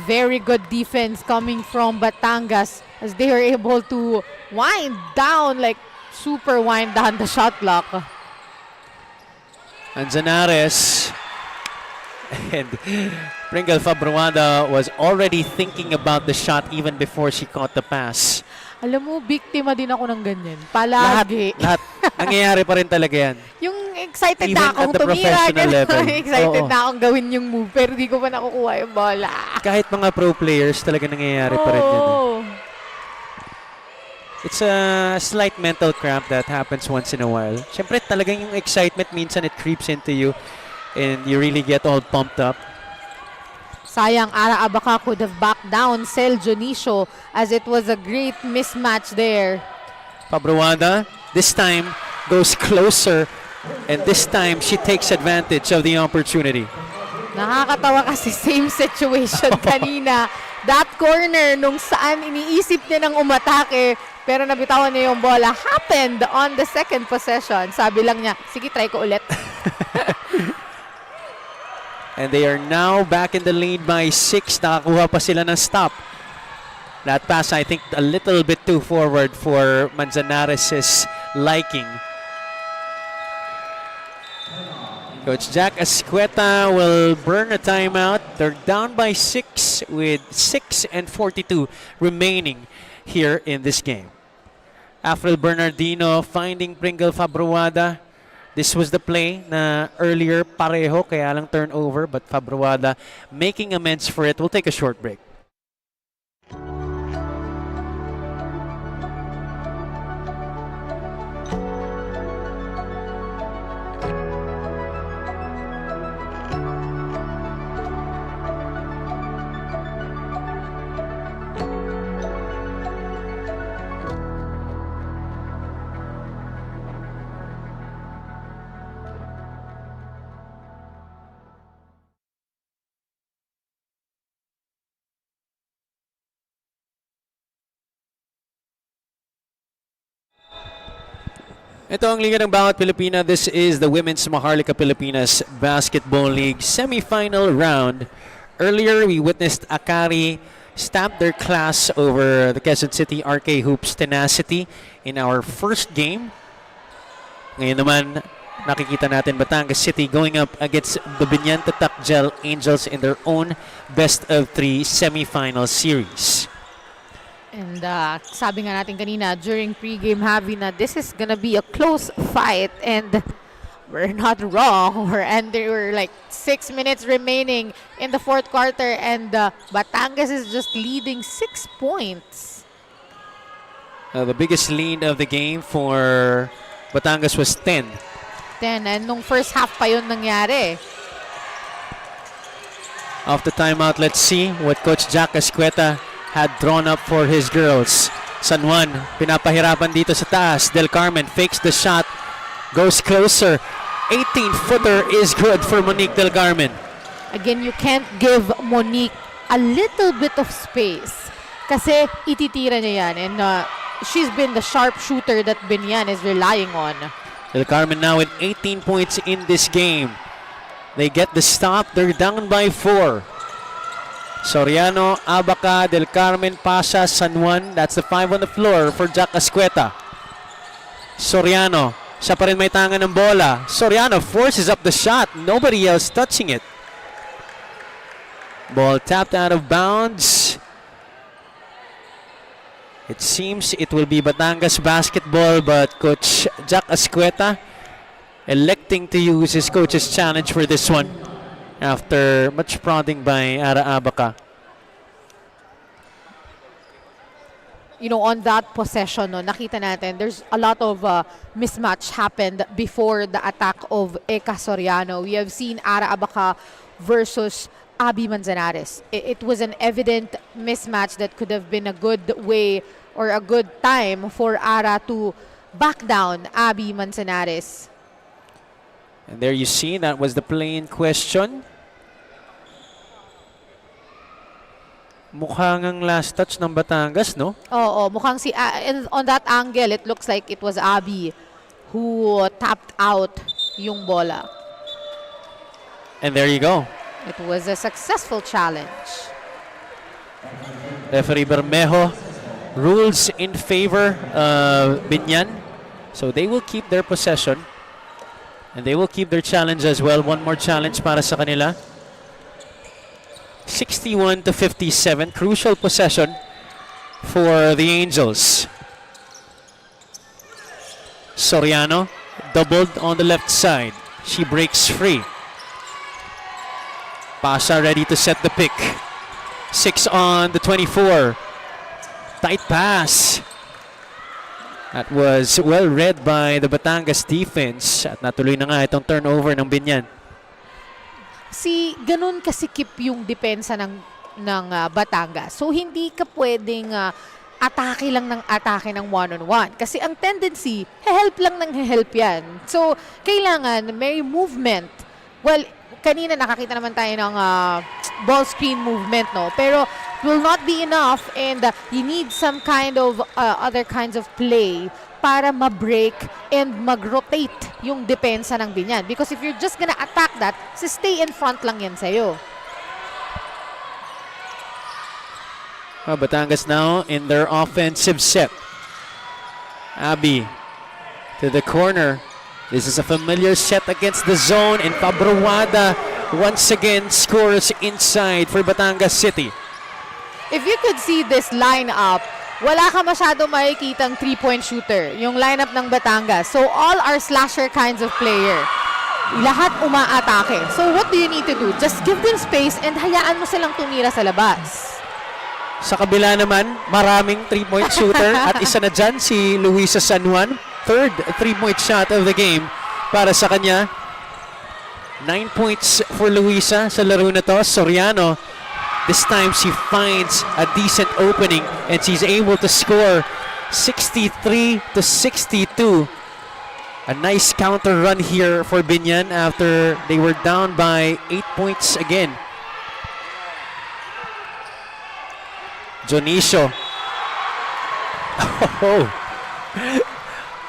Very good defense coming from Batangas as they are able to wind down, like super wind down the shot clock. Manzanares and Pringle Fabroada was already thinking about the shot even before she caught the pass. Alam mo, biktima din ako ng ganyan. Palagi. Lahat. Nangyayari pa rin talaga yan. Yung excited Even na akong at the tumira. professional level. Excited Oo. na akong gawin yung move pero di ko pa nakukuha yung bola. Kahit mga pro players, talaga nangyayari pa rin yan. Oo. It's a slight mental cramp that happens once in a while. Siyempre, talagang yung excitement, minsan it creeps into you and you really get all pumped up. Sayang, Ara Abaca could have backed down Sel Jonicio as it was a great mismatch there. Fabroada, this time, goes closer and this time she takes advantage of the opportunity. Nakakatawa kasi same situation kanina. That corner nung saan iniisip niya ng umatake pero nabitawan niya yung bola happened on the second possession. Sabi lang niya, sige try ko ulit. And they are now back in the lead by 6. Nakakuha pa sila ng stop. That pass, I think, a little bit too forward for Manzanares' liking. Coach Jack Asqueta will burn a timeout. They're down by 6 with 6:42 remaining here in this game. Afril Bernardino finding Pringle Fabruada. This was the play na earlier pareho, kaya lang turnover, but Fabruada making amends for it. We'll take a short break. Ito ang Liga ng Bawat Pilipina. This is the Women's Maharlika Pilipinas Basketball League semifinal round. Earlier, we witnessed Akari stamp their class over the Quezon City RK Hoops tenacity in our first game. Ngayon naman, nakikita natin Batangas City going up against the Biñan Tatak Angels in their own best-of-3 semifinal series. And sabi nga natin kanina during pregame, Javi, na this is gonna be a close fight, and we're not wrong. There were like 6 minutes remaining in the fourth quarter, and Batangas is just leading 6 points. The biggest lead of the game for Batangas was 10. And nung first half pa yun nangyari. Off the timeout, let's see what Coach Jack Asqueta had drawn up for his girls. San Juan, pinapahirapan dito sa taas. Del Carmen fakes the shot, goes closer. 18-footer is good for Monique Del Carmen. Again, you can't give Monique a little bit of space kasi ititira niya yan. And she's been the sharpshooter that Biñan is relying on. Del Carmen now with 18 points in this game. They get the stop. They're down by 4. Soriano, Abaca, Del Carmen, Pasha, San Juan. That's the 5 on the floor for Jack Asqueta. Soriano, siya pa rin may tangan ng bola. Soriano forces up the shot. Nobody else touching it. Ball tapped out of bounds. It seems it will be Batangas basketball, but Coach Jack Asqueta electing to use his coach's challenge for this one after much prodding by Ara Abaca. You know, on that possession, no, nakita natin there's a lot of mismatch happened before the attack of Eka Soriano. We have seen Ara Abaca versus Abby Manzanares. It was an evident mismatch that could have been a good way or a good time for Ara to back down Abby Manzanares. And there you see, that was the play in question. Mukhang ang last touch ng Batangas, no? Oo, mukhang and on that angle, it looks like it was Abby who tapped out yung bola. And there you go. It was a successful challenge. Referee Bermejo rules in favor of Biñan. So they will keep their possession. And they will keep their challenge as well. One more challenge para sa kanila. 61-57. Crucial possession for the Angels. Soriano doubled on the left side. She breaks free. Pasha ready to set the pick. 6 on the 24. Tight pass. That was well read by the Batangas defense. At natuloy na nga itong turnover ng Biñan. Ganun kasikip yung depensa ng Batangas. So hindi ka pwedeng atake lang ng atake ng one-on-one. Kasi ang tendency, help lang ng help yan. So kailangan may movement. Well, kanina nakakita naman tayo ng ball screen movement, no? Pero will not be enough, and you need some kind of other kinds of play para ma-break and mag-rotate yung depensa ng Biñan. Because if you're just gonna attack that, stay in front lang yan sa'yo. Batangas now in their offensive set. Abby to the corner. This is a familiar set against the zone, and Fabruada once again scores inside for Batangas City. If you could see this lineup, wala ka masyado makikitang 3-point shooter, yung lineup ng Batangas. So all are slasher kinds of player. Lahat umaatake. So what do you need to do? Just give them space and hayaan mo silang tumira sa labas. Sa kabila naman, maraming 3-point shooter at isa na dyan si Luisa San Juan. Third 3-point shot of the game para sa kanya. 9 points for Luisa sa laro na to. Soriano, this time she finds a decent opening and she's able to score 63-62. A nice counter run here for Biñan after they were down by 8 points again. Jonicio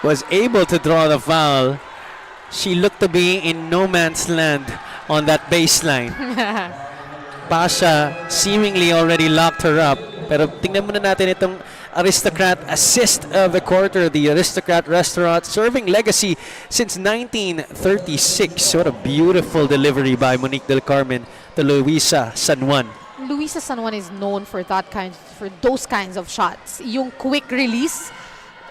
was able to draw the foul. She looked to be in no man's land on that baseline. Pasha seemingly already locked her up. Pero tingnan muna natin itong Aristocrat assist of the quarter. The Aristocrat restaurant serving legacy since 1936. What a beautiful delivery by Monique Del Carmen to Luisa San Juan. Luisa San Juan is known for those kinds of shots. Yung quick release,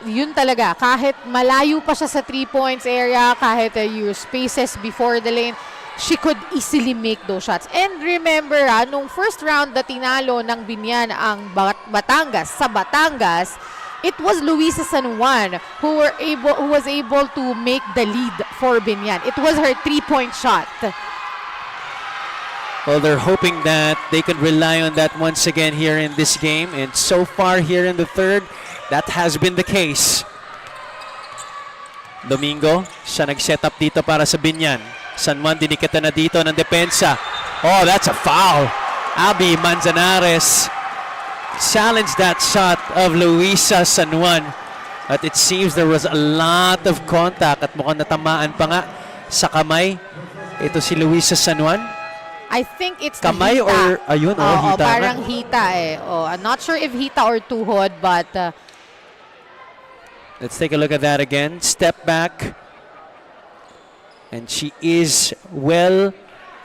yun talaga. Kahit malayo pa siya sa 3 points area, kahit your spaces before the lane, she could easily make those shots. And remember, nung first round na tinalo ng Biñan ang Batangas sa Batangas, it was Luisa San Juan who was able to make the lead for Biñan. It was her 3-point shot. Well, they're hoping that they can rely on that once again here in this game. And so far here in the third, that has been the case. Domingo, siya nag-set up dito para sa Biñan. San Juan dinikita na dito ng depensa. Oh, that's a foul. Abby Manzanares challenged that shot of Luisa San Juan. But it seems there was a lot of contact at mukhang natamaan pa nga sa kamay. Ito si Luisa San Juan. I think it's kamay the hita. or ayun, hita. Parang hita eh. I'm not sure if hita or tuhod, but let's take a look at that again. Step back. And she is well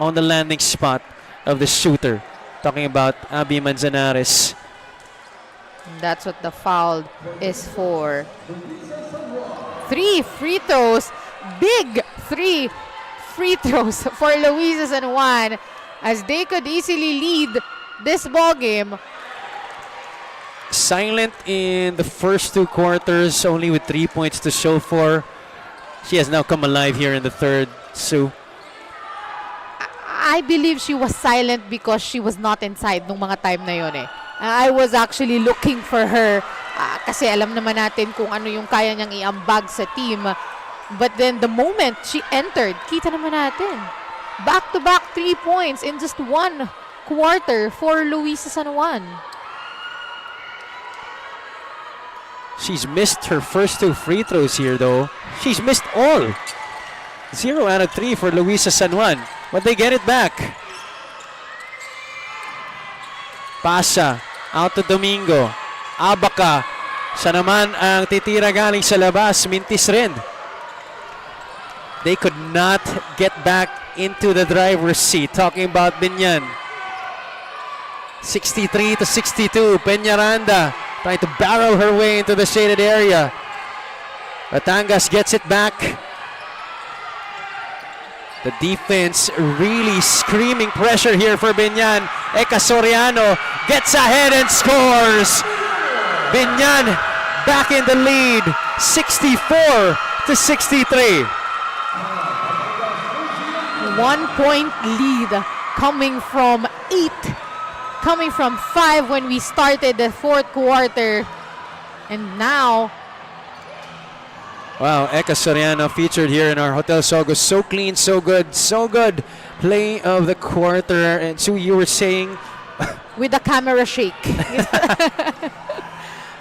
on the landing spot of the shooter. Talking about Abby Manzanares. That's what the foul is for. 3 free throws. Big 3 free throws for Luisa San Juan as they could easily lead this ball game. Silent in the first 2 quarters, only with 3 points to show for. She has now come alive here in the third, Sue. I believe she was silent because she was not inside nung mga time na yun eh. I was actually looking for her kasi alam naman natin kung ano yung kaya niyang iambag sa team. But then the moment she entered, kita naman natin. Back-to-back 3 points in just 1 quarter for Luisa San Juan. She's missed her first 2 free throws here though. She's missed all. 0 out of 3 for Luisa San Juan. But they get it back. Pasha out to Domingo. Abaca. Siya naman ang titira galing sa labas. Mintis rin. They could not get back into the driver's seat. Talking about Biñan. 63-62. Peñaranda trying to barrel her way into the shaded area. Batangas gets it back. The defense really screaming pressure here for Biñan. Eka Soriano gets ahead and scores. Biñan back in the lead. 64-63. 1-point lead coming from 8. Coming from 5 when we started the 4th quarter. And now, wow, Eka Soriano featured here in our Hotel Sogo. So clean, so good, so good. Play of the quarter. And so you were saying... with the camera shake.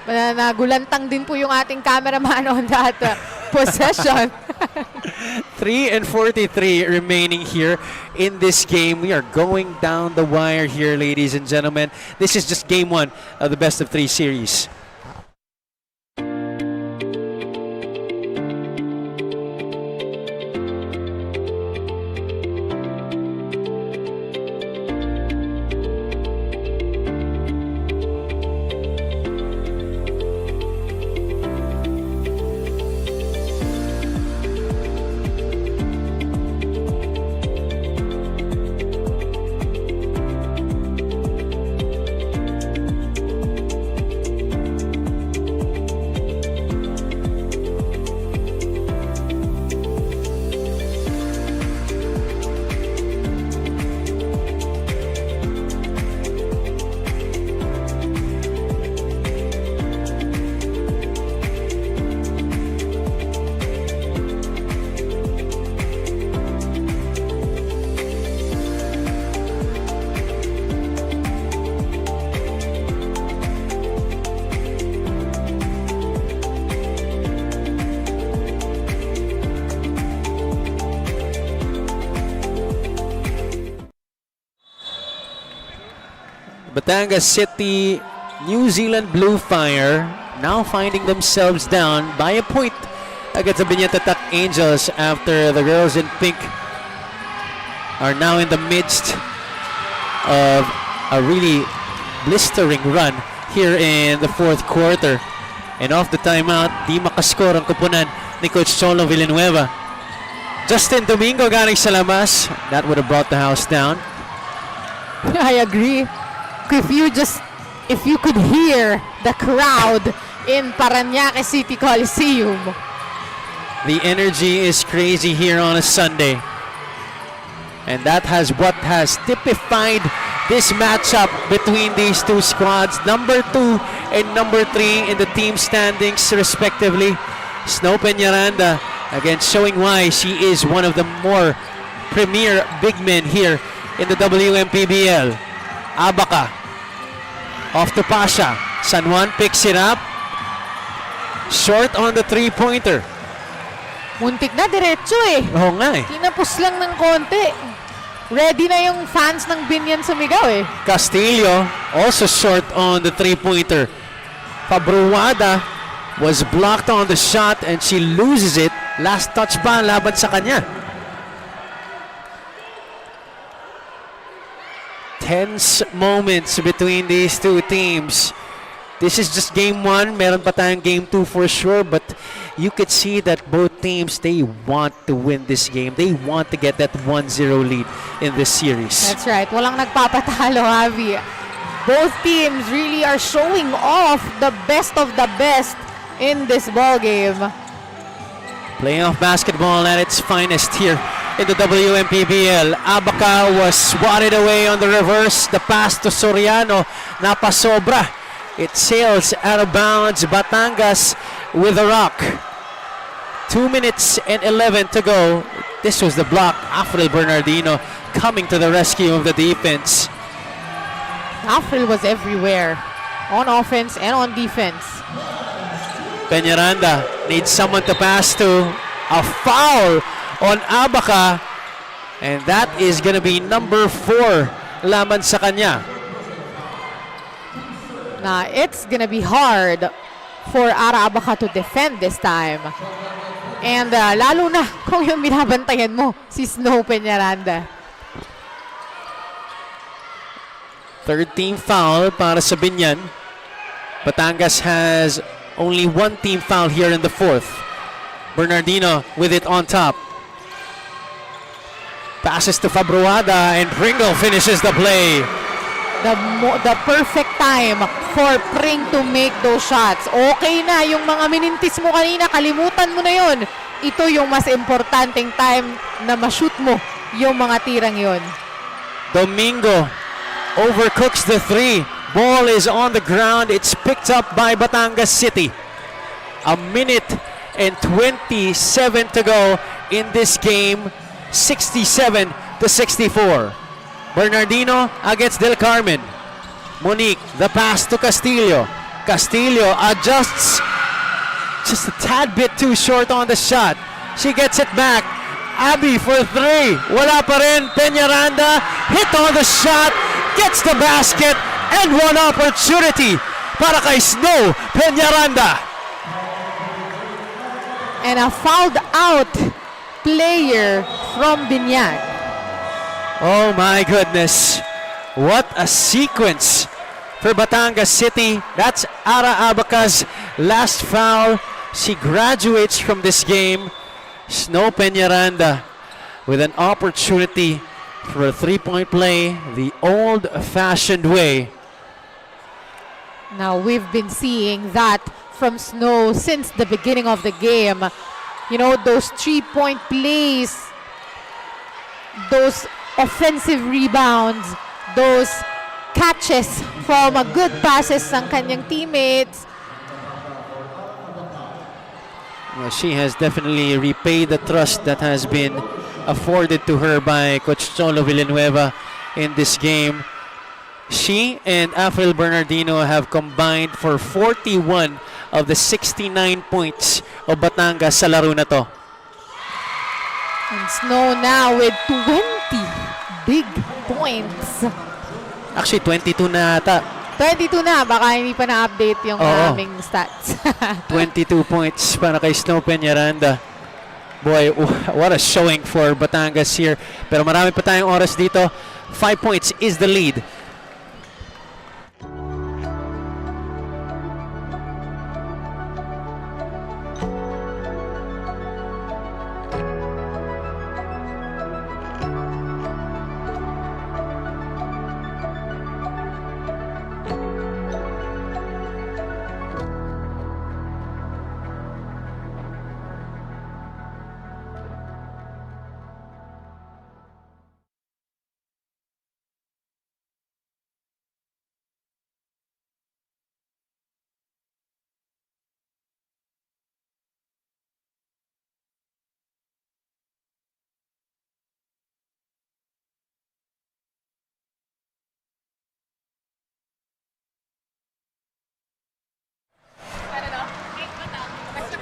Nagulantang din po yung ating cameraman on that possession. 3:43 remaining here in this game. We are going down the wire here, ladies and gentlemen. This is just game 1 of the best of 3 series. Batangas City, New Zealand Bluefire now finding themselves down by a point against the Biñan Tatak Angels after the girls in pink are now in the midst of a really blistering run here in the fourth quarter. And off the timeout, di makascore ang kupunan ni Coach Cholo Villanueva. Justin Domingo galing sa labas. That would have brought the house down. I agree. If you could hear the crowd in Paranaque City Coliseum. The energy is crazy here on a Sunday. And that has what has typified this matchup between these two squads. Number 2 and number 3 in the team standings respectively. Snow Peñaranda, again showing why she is one of the more premier big men here in the Wmpbl. Abaca off to Pasha. San Juan picks it up. Short on the three-pointer. Muntik na, diretso eh. Oo nga eh. Tinapos lang ng konti. Ready na yung fans ng Biñan sumigaw eh. Castillo also short on the three-pointer. Fabruada was blocked on the shot and she loses it. Last touch ba laban sa kanya? Tense moments between these two teams. This is just game 1. Meron pa tayong game 2 for sure, but you could see that both teams, they want to win this game. They want to get that 1-0 lead in this series. That's right. Walang nagpapatalo, Javi. Both teams really are showing off the best of the best in this ball game. Playoff basketball at its finest here in the Wmpbl. Abaca was swatted away on the reverse. The pass to Soriano, napasobra. It sails out of bounds. Batangas with a rock. 2 minutes and 11 to go. This was the block. Afril Bernardino coming to the rescue of the defense. Afril was everywhere, on offense and on defense. Peñaranda needs someone to pass to. A foul on Abaca. And that is going to be number 4 laban sa kanya. Now, it's gonna be hard for Ara Abaca to defend this time. And lalo na kung yung binabantayan mo, si Snow Peñaranda. Third team foul para sa Biñan. Batangas has only 1 team foul here in the fourth. Bernardino with it on top. Passes to Fabruada and Pringle finishes the play. The perfect time for Pring to make those shots. Okay na, yung mga minintis mo kanina, kalimutan mo na yon. Ito yung mas importanteng time na ma-shoot mo yung mga tirang yon. Domingo overcooks the 3. Ball is on the ground. It's picked up by Batangas City. A minute and 27 to go in this game. 67 to 64. Bernardino against Del Carmen. Monique, the pass to Castillo. Castillo adjusts just a tad bit too short on the shot. She gets it back. Abby for 3. Wala pa rin. Peñaranda hit on the shot. Gets the basket and one opportunity para kay Snow Peñaranda. And a fouled out player from Biñan. Oh my goodness. What a sequence for Batangas City. That's Ara Abaca's last foul. She graduates from this game. Snow Peñaranda with an opportunity for a 3-point play the old-fashioned way. Now, we've been seeing that from Snow since the beginning of the game. You know, those 3-point plays, those offensive rebounds, those catches from good passes ng kanyang teammates. Well, she has definitely repaid the trust that has been afforded to her by Coach Cholo Villanueva in this game. She and Afril Bernardino have combined for 41 of the 69 points of Batangas sa laro na to. And Snow now with 20 big points. Actually, 22 na ata. 22 na, baka hindi pa na-update yung Oo. aming stats. 22 points para kay Snow Peñaranda. Boy, what a showing for Batangas here. Pero marami pa tayong oras dito. 5 points is the lead.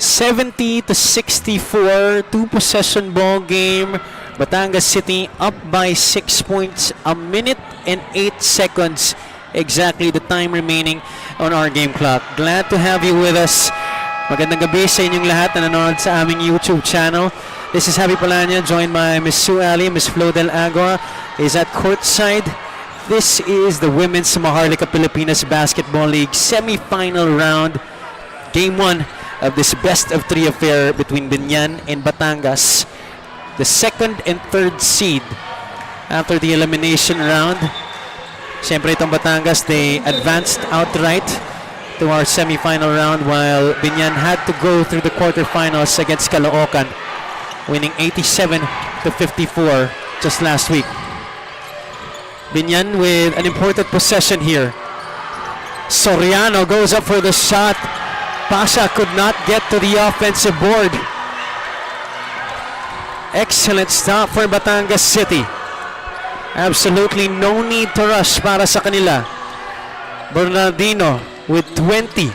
(70-64), two-possession ball game. Batangas City up by 6 points, a minute and 8 seconds. Exactly the time remaining on our game clock. Glad to have you with us. Magandang gabi sa inyong lahat na nanonood sa aming YouTube channel. This is Javi Palanya, joined by Miss Sue Ali. Miss Flo Del Agua is at courtside. This is the Women's Maharlika Pilipinas Basketball League semi-final round. Game 1 of this best-of-3 affair between Biñan and Batangas. The second and third seed after the elimination round. Siyempre itong Batangas, they advanced outright to our semi-final round while Biñan had to go through the quarterfinals against Caloocan, winning 87-54 just last week. Biñan with an important possession here. Soriano goes up for the shot. Pasha could not get to the offensive board. Excellent stop for Batangas City. Absolutely no need to rush para sa kanila. Bernardino with 20.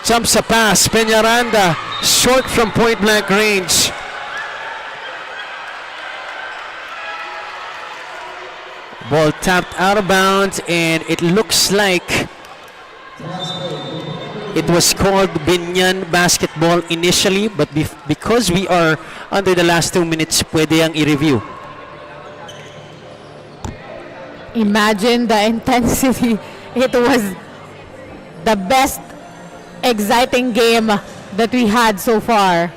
Jumps a pass. Peñaranda short from point blank range. Ball tapped out of bounds, and it looks like it was called Biñan basketball initially, but because we are under the last 2 minutes, pwede ang i-review. Imagine the intensity. It was the best exciting game that we had so far.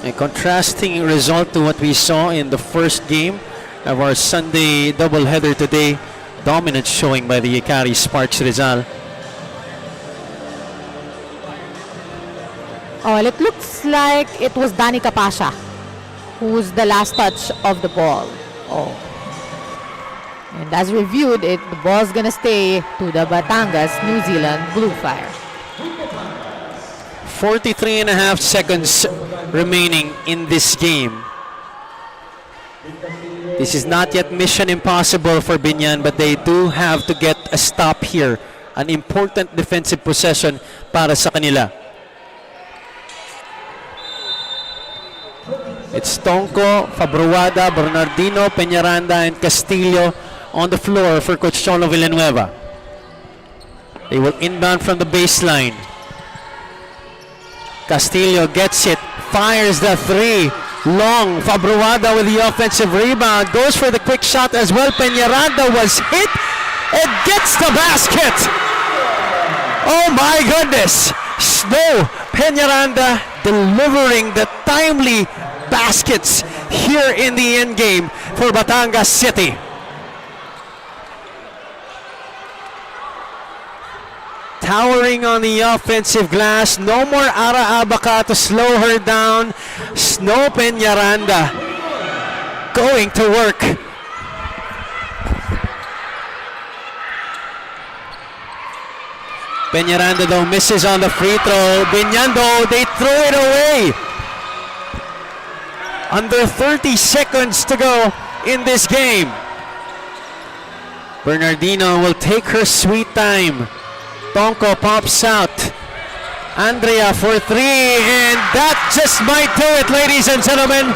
A contrasting result to what we saw in the first game of our Sunday doubleheader today. Dominant showing by the Ikari Sparks Rizal. Oh, well, it looks like it was Danica Pasha who's the last touch of the ball. Oh. And as reviewed, the ball's gonna stay to the Batangas, New Zealand Bluefire. 43 and a half seconds remaining in this game. This is not yet mission impossible for Biñan, but they do have to get a stop here. An important defensive possession para sa kanila. It's Tonko, Fabruada, Bernardino, Peñaranda, and Castillo on the floor for Coach Cholo Villanueva. They will inbound from the baseline. Castillo gets it, fires the three. Long, Fabruada with the offensive rebound. Goes for the quick shot as well. Peñaranda was hit. It gets the basket. Oh my goodness. Snow Peñaranda delivering the timely baskets here in the end game for Batangas City. Towering on the offensive glass. No more Ara Abaca to slow her down. Snow Peñaranda going to work. Peñaranda though misses on the free throw. Biñan though, they throw it away. Under 30 seconds to go in this game. Bernardino will take her sweet time. Tonko pops out. Andrea for three, and that just might do it, ladies and gentlemen.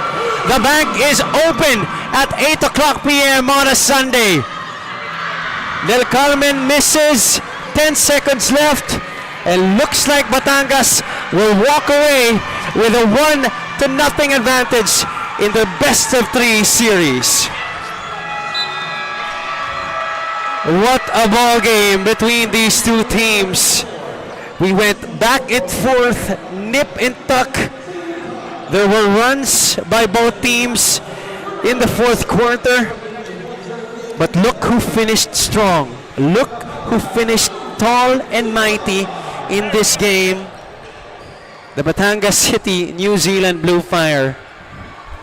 The bank is open at 8 o'clock p.m. on a Sunday. Del Carmen misses. 10 seconds left. And looks like Batangas will walk away with a 1-0 advantage in the best of 3 series. What a ball game between these two teams. We went back and forth, nip and tuck. There were runs by both teams in the fourth quarter. But look who finished strong. Look who finished tall and mighty in this game. The Batangas City, New Zealand Bluefire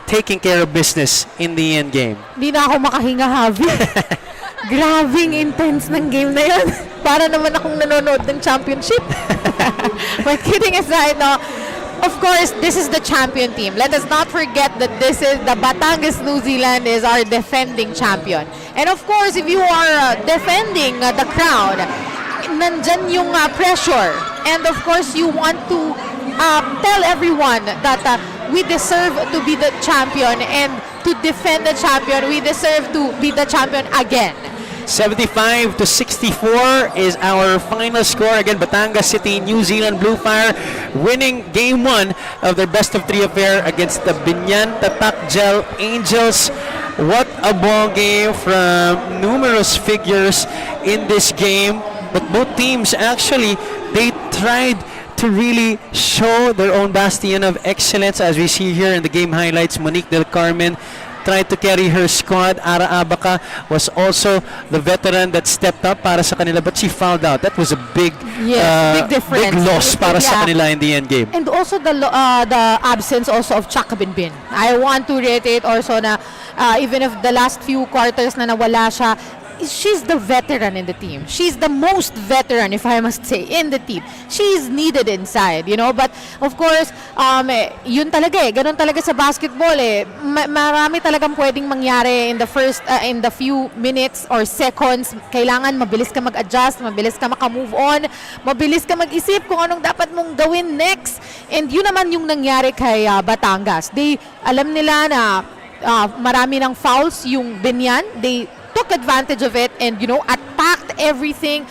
taking care of business in the end game. Hindi na ako makahinga, Javi. Grabing intense ng game na yun. Para naman akong nanonood ng championship. But kidding aside, no, of course, this is the champion team. Let us not forget that this is the Batangas New Zealand is our defending champion. And of course, if you are defending the crown, nandyan yung pressure. And of course, you want to tell everyone that we deserve to be the champion, and to defend the champion, we deserve to be the champion again. 75-64 is our final score. Again, Batangas City, New Zealand Bluefire winning game 1 of their best of 3 affair against the Biñan Tatak Angels. What a ball game from numerous figures in this game. But both teams actually, they tried to really show their own bastion of excellence. As we see here in the game highlights, Monique Del Carmen tried to carry her squad. Ara Abaca was also the veteran that stepped up para sa kanila, but she fouled out. That was a big, big difference. big loss para sa kanila in the end game. And also the absence also of Chaka Binbin. I want to reiterate also na even if the last few quarters na nawala siya, she's the veteran in the team. She's the most veteran, if I must say, in the team. She's needed inside, you know. But of course, yun talaga eh. Ganun talaga sa basketball eh. Marami talagang pwedeng mangyari in the first, in the few minutes or seconds. Kailangan mabilis ka mag-adjust, mabilis ka maka-move on, mabilis ka mag-isip kung anong dapat mong gawin next. And yun naman yung nangyari kay Batangas. Alam nila na marami ng fouls yung Biñan. They took advantage of it and, you know, attacked everything.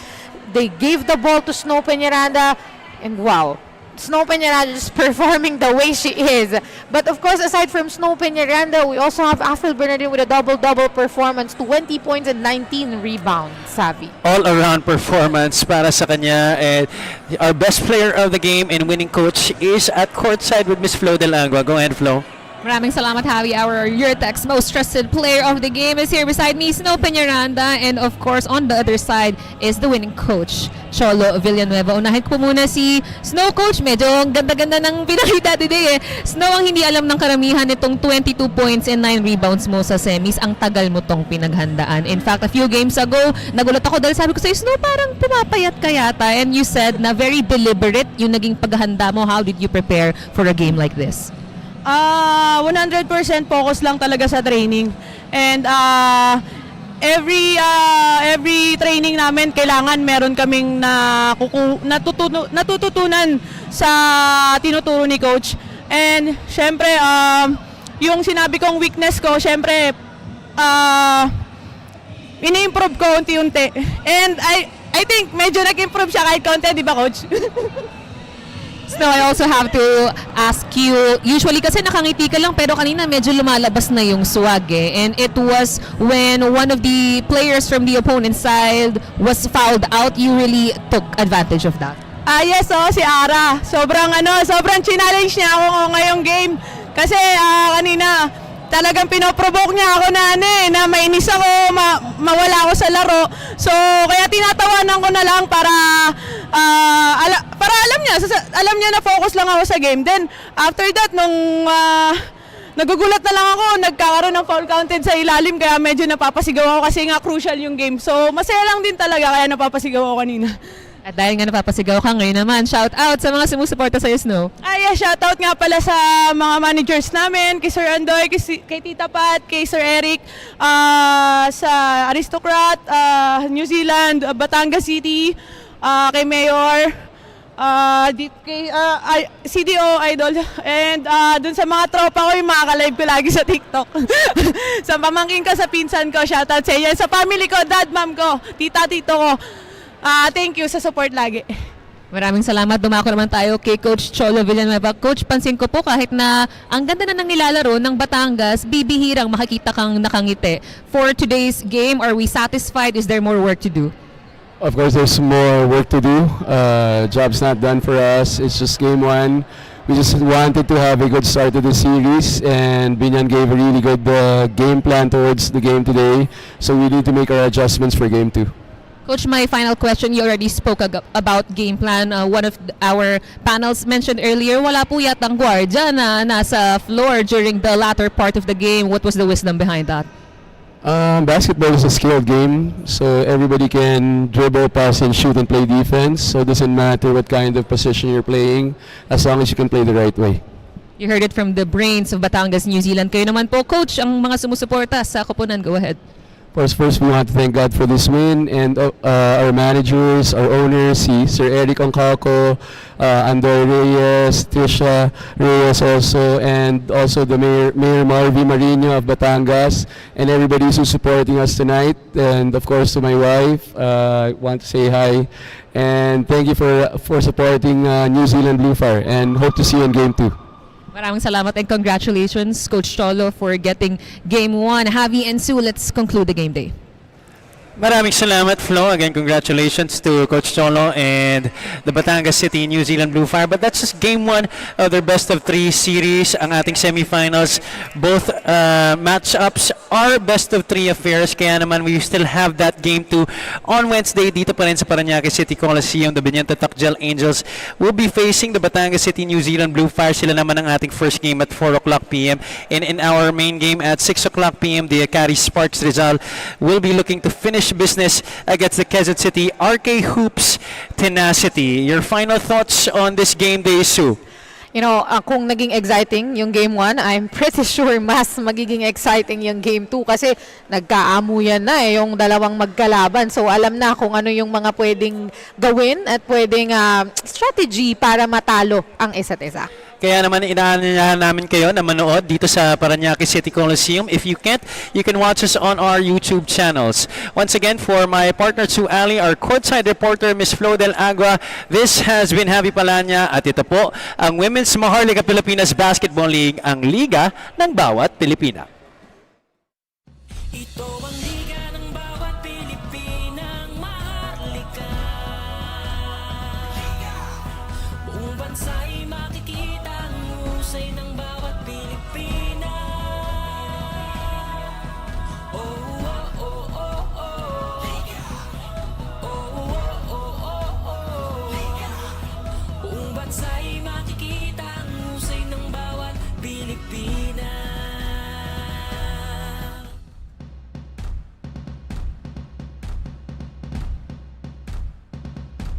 They gave the ball to Snow Peñaranda, and wow, Snow Peñaranda just performing the way she is. But of course, aside from Snow Peñaranda, we also have Afil Bernardin with a double-double performance, 20 points and 19 rebounds, Savi. All-around performance para sa kanya, and our best player of the game and winning coach is at courtside with Miss Flo Del Angua. Go ahead, Flo. Maraming salamat, Javi. Our Yurtex most trusted player of the game is here beside me, Snow Peñaranda. And of course, on the other side is the winning coach, Cholo Villanueva. Unahin ko muna si Snow, Coach. Medyo ganda-ganda ng pinakita today eh. Snow, ang hindi alam ng karamihan nitong 22 points and 9 rebounds mo sa semis. Ang tagal mo tong pinaghandaan. In fact, a few games ago, nagulat ako dahil sabi ko sa'yo, Snow, parang pumapayat ka yata. And you said na very deliberate yung naging paghahanda mo. How did you prepare for a game like this? 100% focus lang talaga sa training. And every training namin kailangan meron kaming natututunan sa tinuturo ni coach. And syempre yung sinabi kong weakness ko, syempre ini-improve ko unti-unti. And I think medyo nag-improve siya kahit konti, di ba, coach? So I also have to ask you, usually kasi nakangiti ka lang pero kanina medyo lumalabas na yung swag eh. And it was when one of the players from the opponent side was fouled out, you really took advantage of that. Yes, si Ara. Sobrang challenge niya ako ngayong game. Kasi kanina talagang pinoprovoke niya ako na mainis ako, mawala ako sa laro. So, kaya tinatawanan ko na lang para alam niya na focus lang ako sa game. Then, after that, nung nagugulat na lang ako, nagkakaroon ng foul counted sa ilalim, kaya medyo napapasigaw ako kasi nga crucial yung game. So, masaya lang din talaga, kaya napapasigaw ako kanina. At dahil nga napapasigaw ka ngayon naman, shout out sa mga sumusuporta sa Snow. Shout out nga pala sa mga managers namin, kay Sir Andoy, kay Tita Pat, kay Sir Eric, sa Aristocrat, New Zealand, Batangas City, kay Mayor, CDO Idol. And dun sa mga tropa ko, yung mga ka-live ko lagi sa TikTok. Sa pamangkin ko, sa pinsan ko, shoutout sa iyo. Sa family ko, dad, mom ko, tita, tito ko. Thank you sa support lagi. Maraming salamat. Dumako naman tayo kay Coach Cholo Villanueva. Coach, pansin ko po kahit na ang ganda na ng nilalaro ng Batangas, bibihirang makikita kang nakangiti. For today's game, are we satisfied? Is there more work to do? Of course, there's more work to do. Job's not done for us. It's just game one. We just wanted to have a good start to the series, and Biñan gave a really good game plan towards the game today. So we need to make our adjustments for game two. Coach, my final question, you already spoke about game plan. One of our panels mentioned earlier, wala po yatang guardia na nasa floor during the latter part of the game. What was the wisdom behind that? Basketball is a skilled game, so everybody can dribble, pass, and shoot and play defense. So it doesn't matter what kind of position you're playing, as long as you can play the right way. You heard it from the brains of Batangas, New Zealand. Kayo naman po, Coach, ang mga sumusuporta sa koponan. Go ahead. First, we want to thank God for this win, and our managers, our owners, Sir Eric Oncalco, Andor Reyes, Trisha Reyes also, and also the Mayor Marvy Marino of Batangas, and everybody who's supporting us tonight. And of course to my wife, I want to say hi, and thank you for supporting New Zealand Bluefire, and hope to see you in game 2. Maraming salamat and congratulations, Coach Cholo, for getting Game 1. Javi and Sue, let's conclude the game day. Maraming salamat, Flo. Again, congratulations to Coach Cholo and the Batangas City New Zealand Bluefire. But that's just game 1 of their best of 3 series. Ang ating semifinals, both matchups are best of 3 affairs. Kaya naman we still have that game 2 on Wednesday dito pa rin sa Paranaque City Coliseum. The Biñan Tatak Angels will be facing the Batangas City New Zealand Bluefire. Sila naman ang ating first game at 4 o'clock p.m. And in our main game at 6 o'clock p.m., the Akari Sparks Rizal will be looking to finish business against the Quezon City RK Hoops Tenacity. Your final thoughts on this game day, Sue? You know, kung naging exciting yung game 1, I'm pretty sure mas magiging exciting yung game 2 kasi nagkaamuyan na yung dalawang magkalaban. So alam na kung ano yung mga pwedeng gawin at pwedeng strategy para matalo ang isa't isa. Kaya naman inaanyayahan namin kayo na manood dito sa Paranaque City Coliseum. If you can't, you can watch us on our YouTube channels. Once again, for my partner Sue Ali, our courtside reporter Miss Flo Del Agua, this has been Javi Palanya at ito po ang Women's Maharlika Pilipinas Basketball League, ang liga ng bawat Pilipina. Ito ang liga ng bawat Pilipinang maharlika. Buong bansa'y makikita ang husay ng bawat Pilipina. Oh, oh, oh, oh, oh. Oh, oh, oh, oh, oh. Buong bansa'y makikita ang husay ng bawat Pilipina.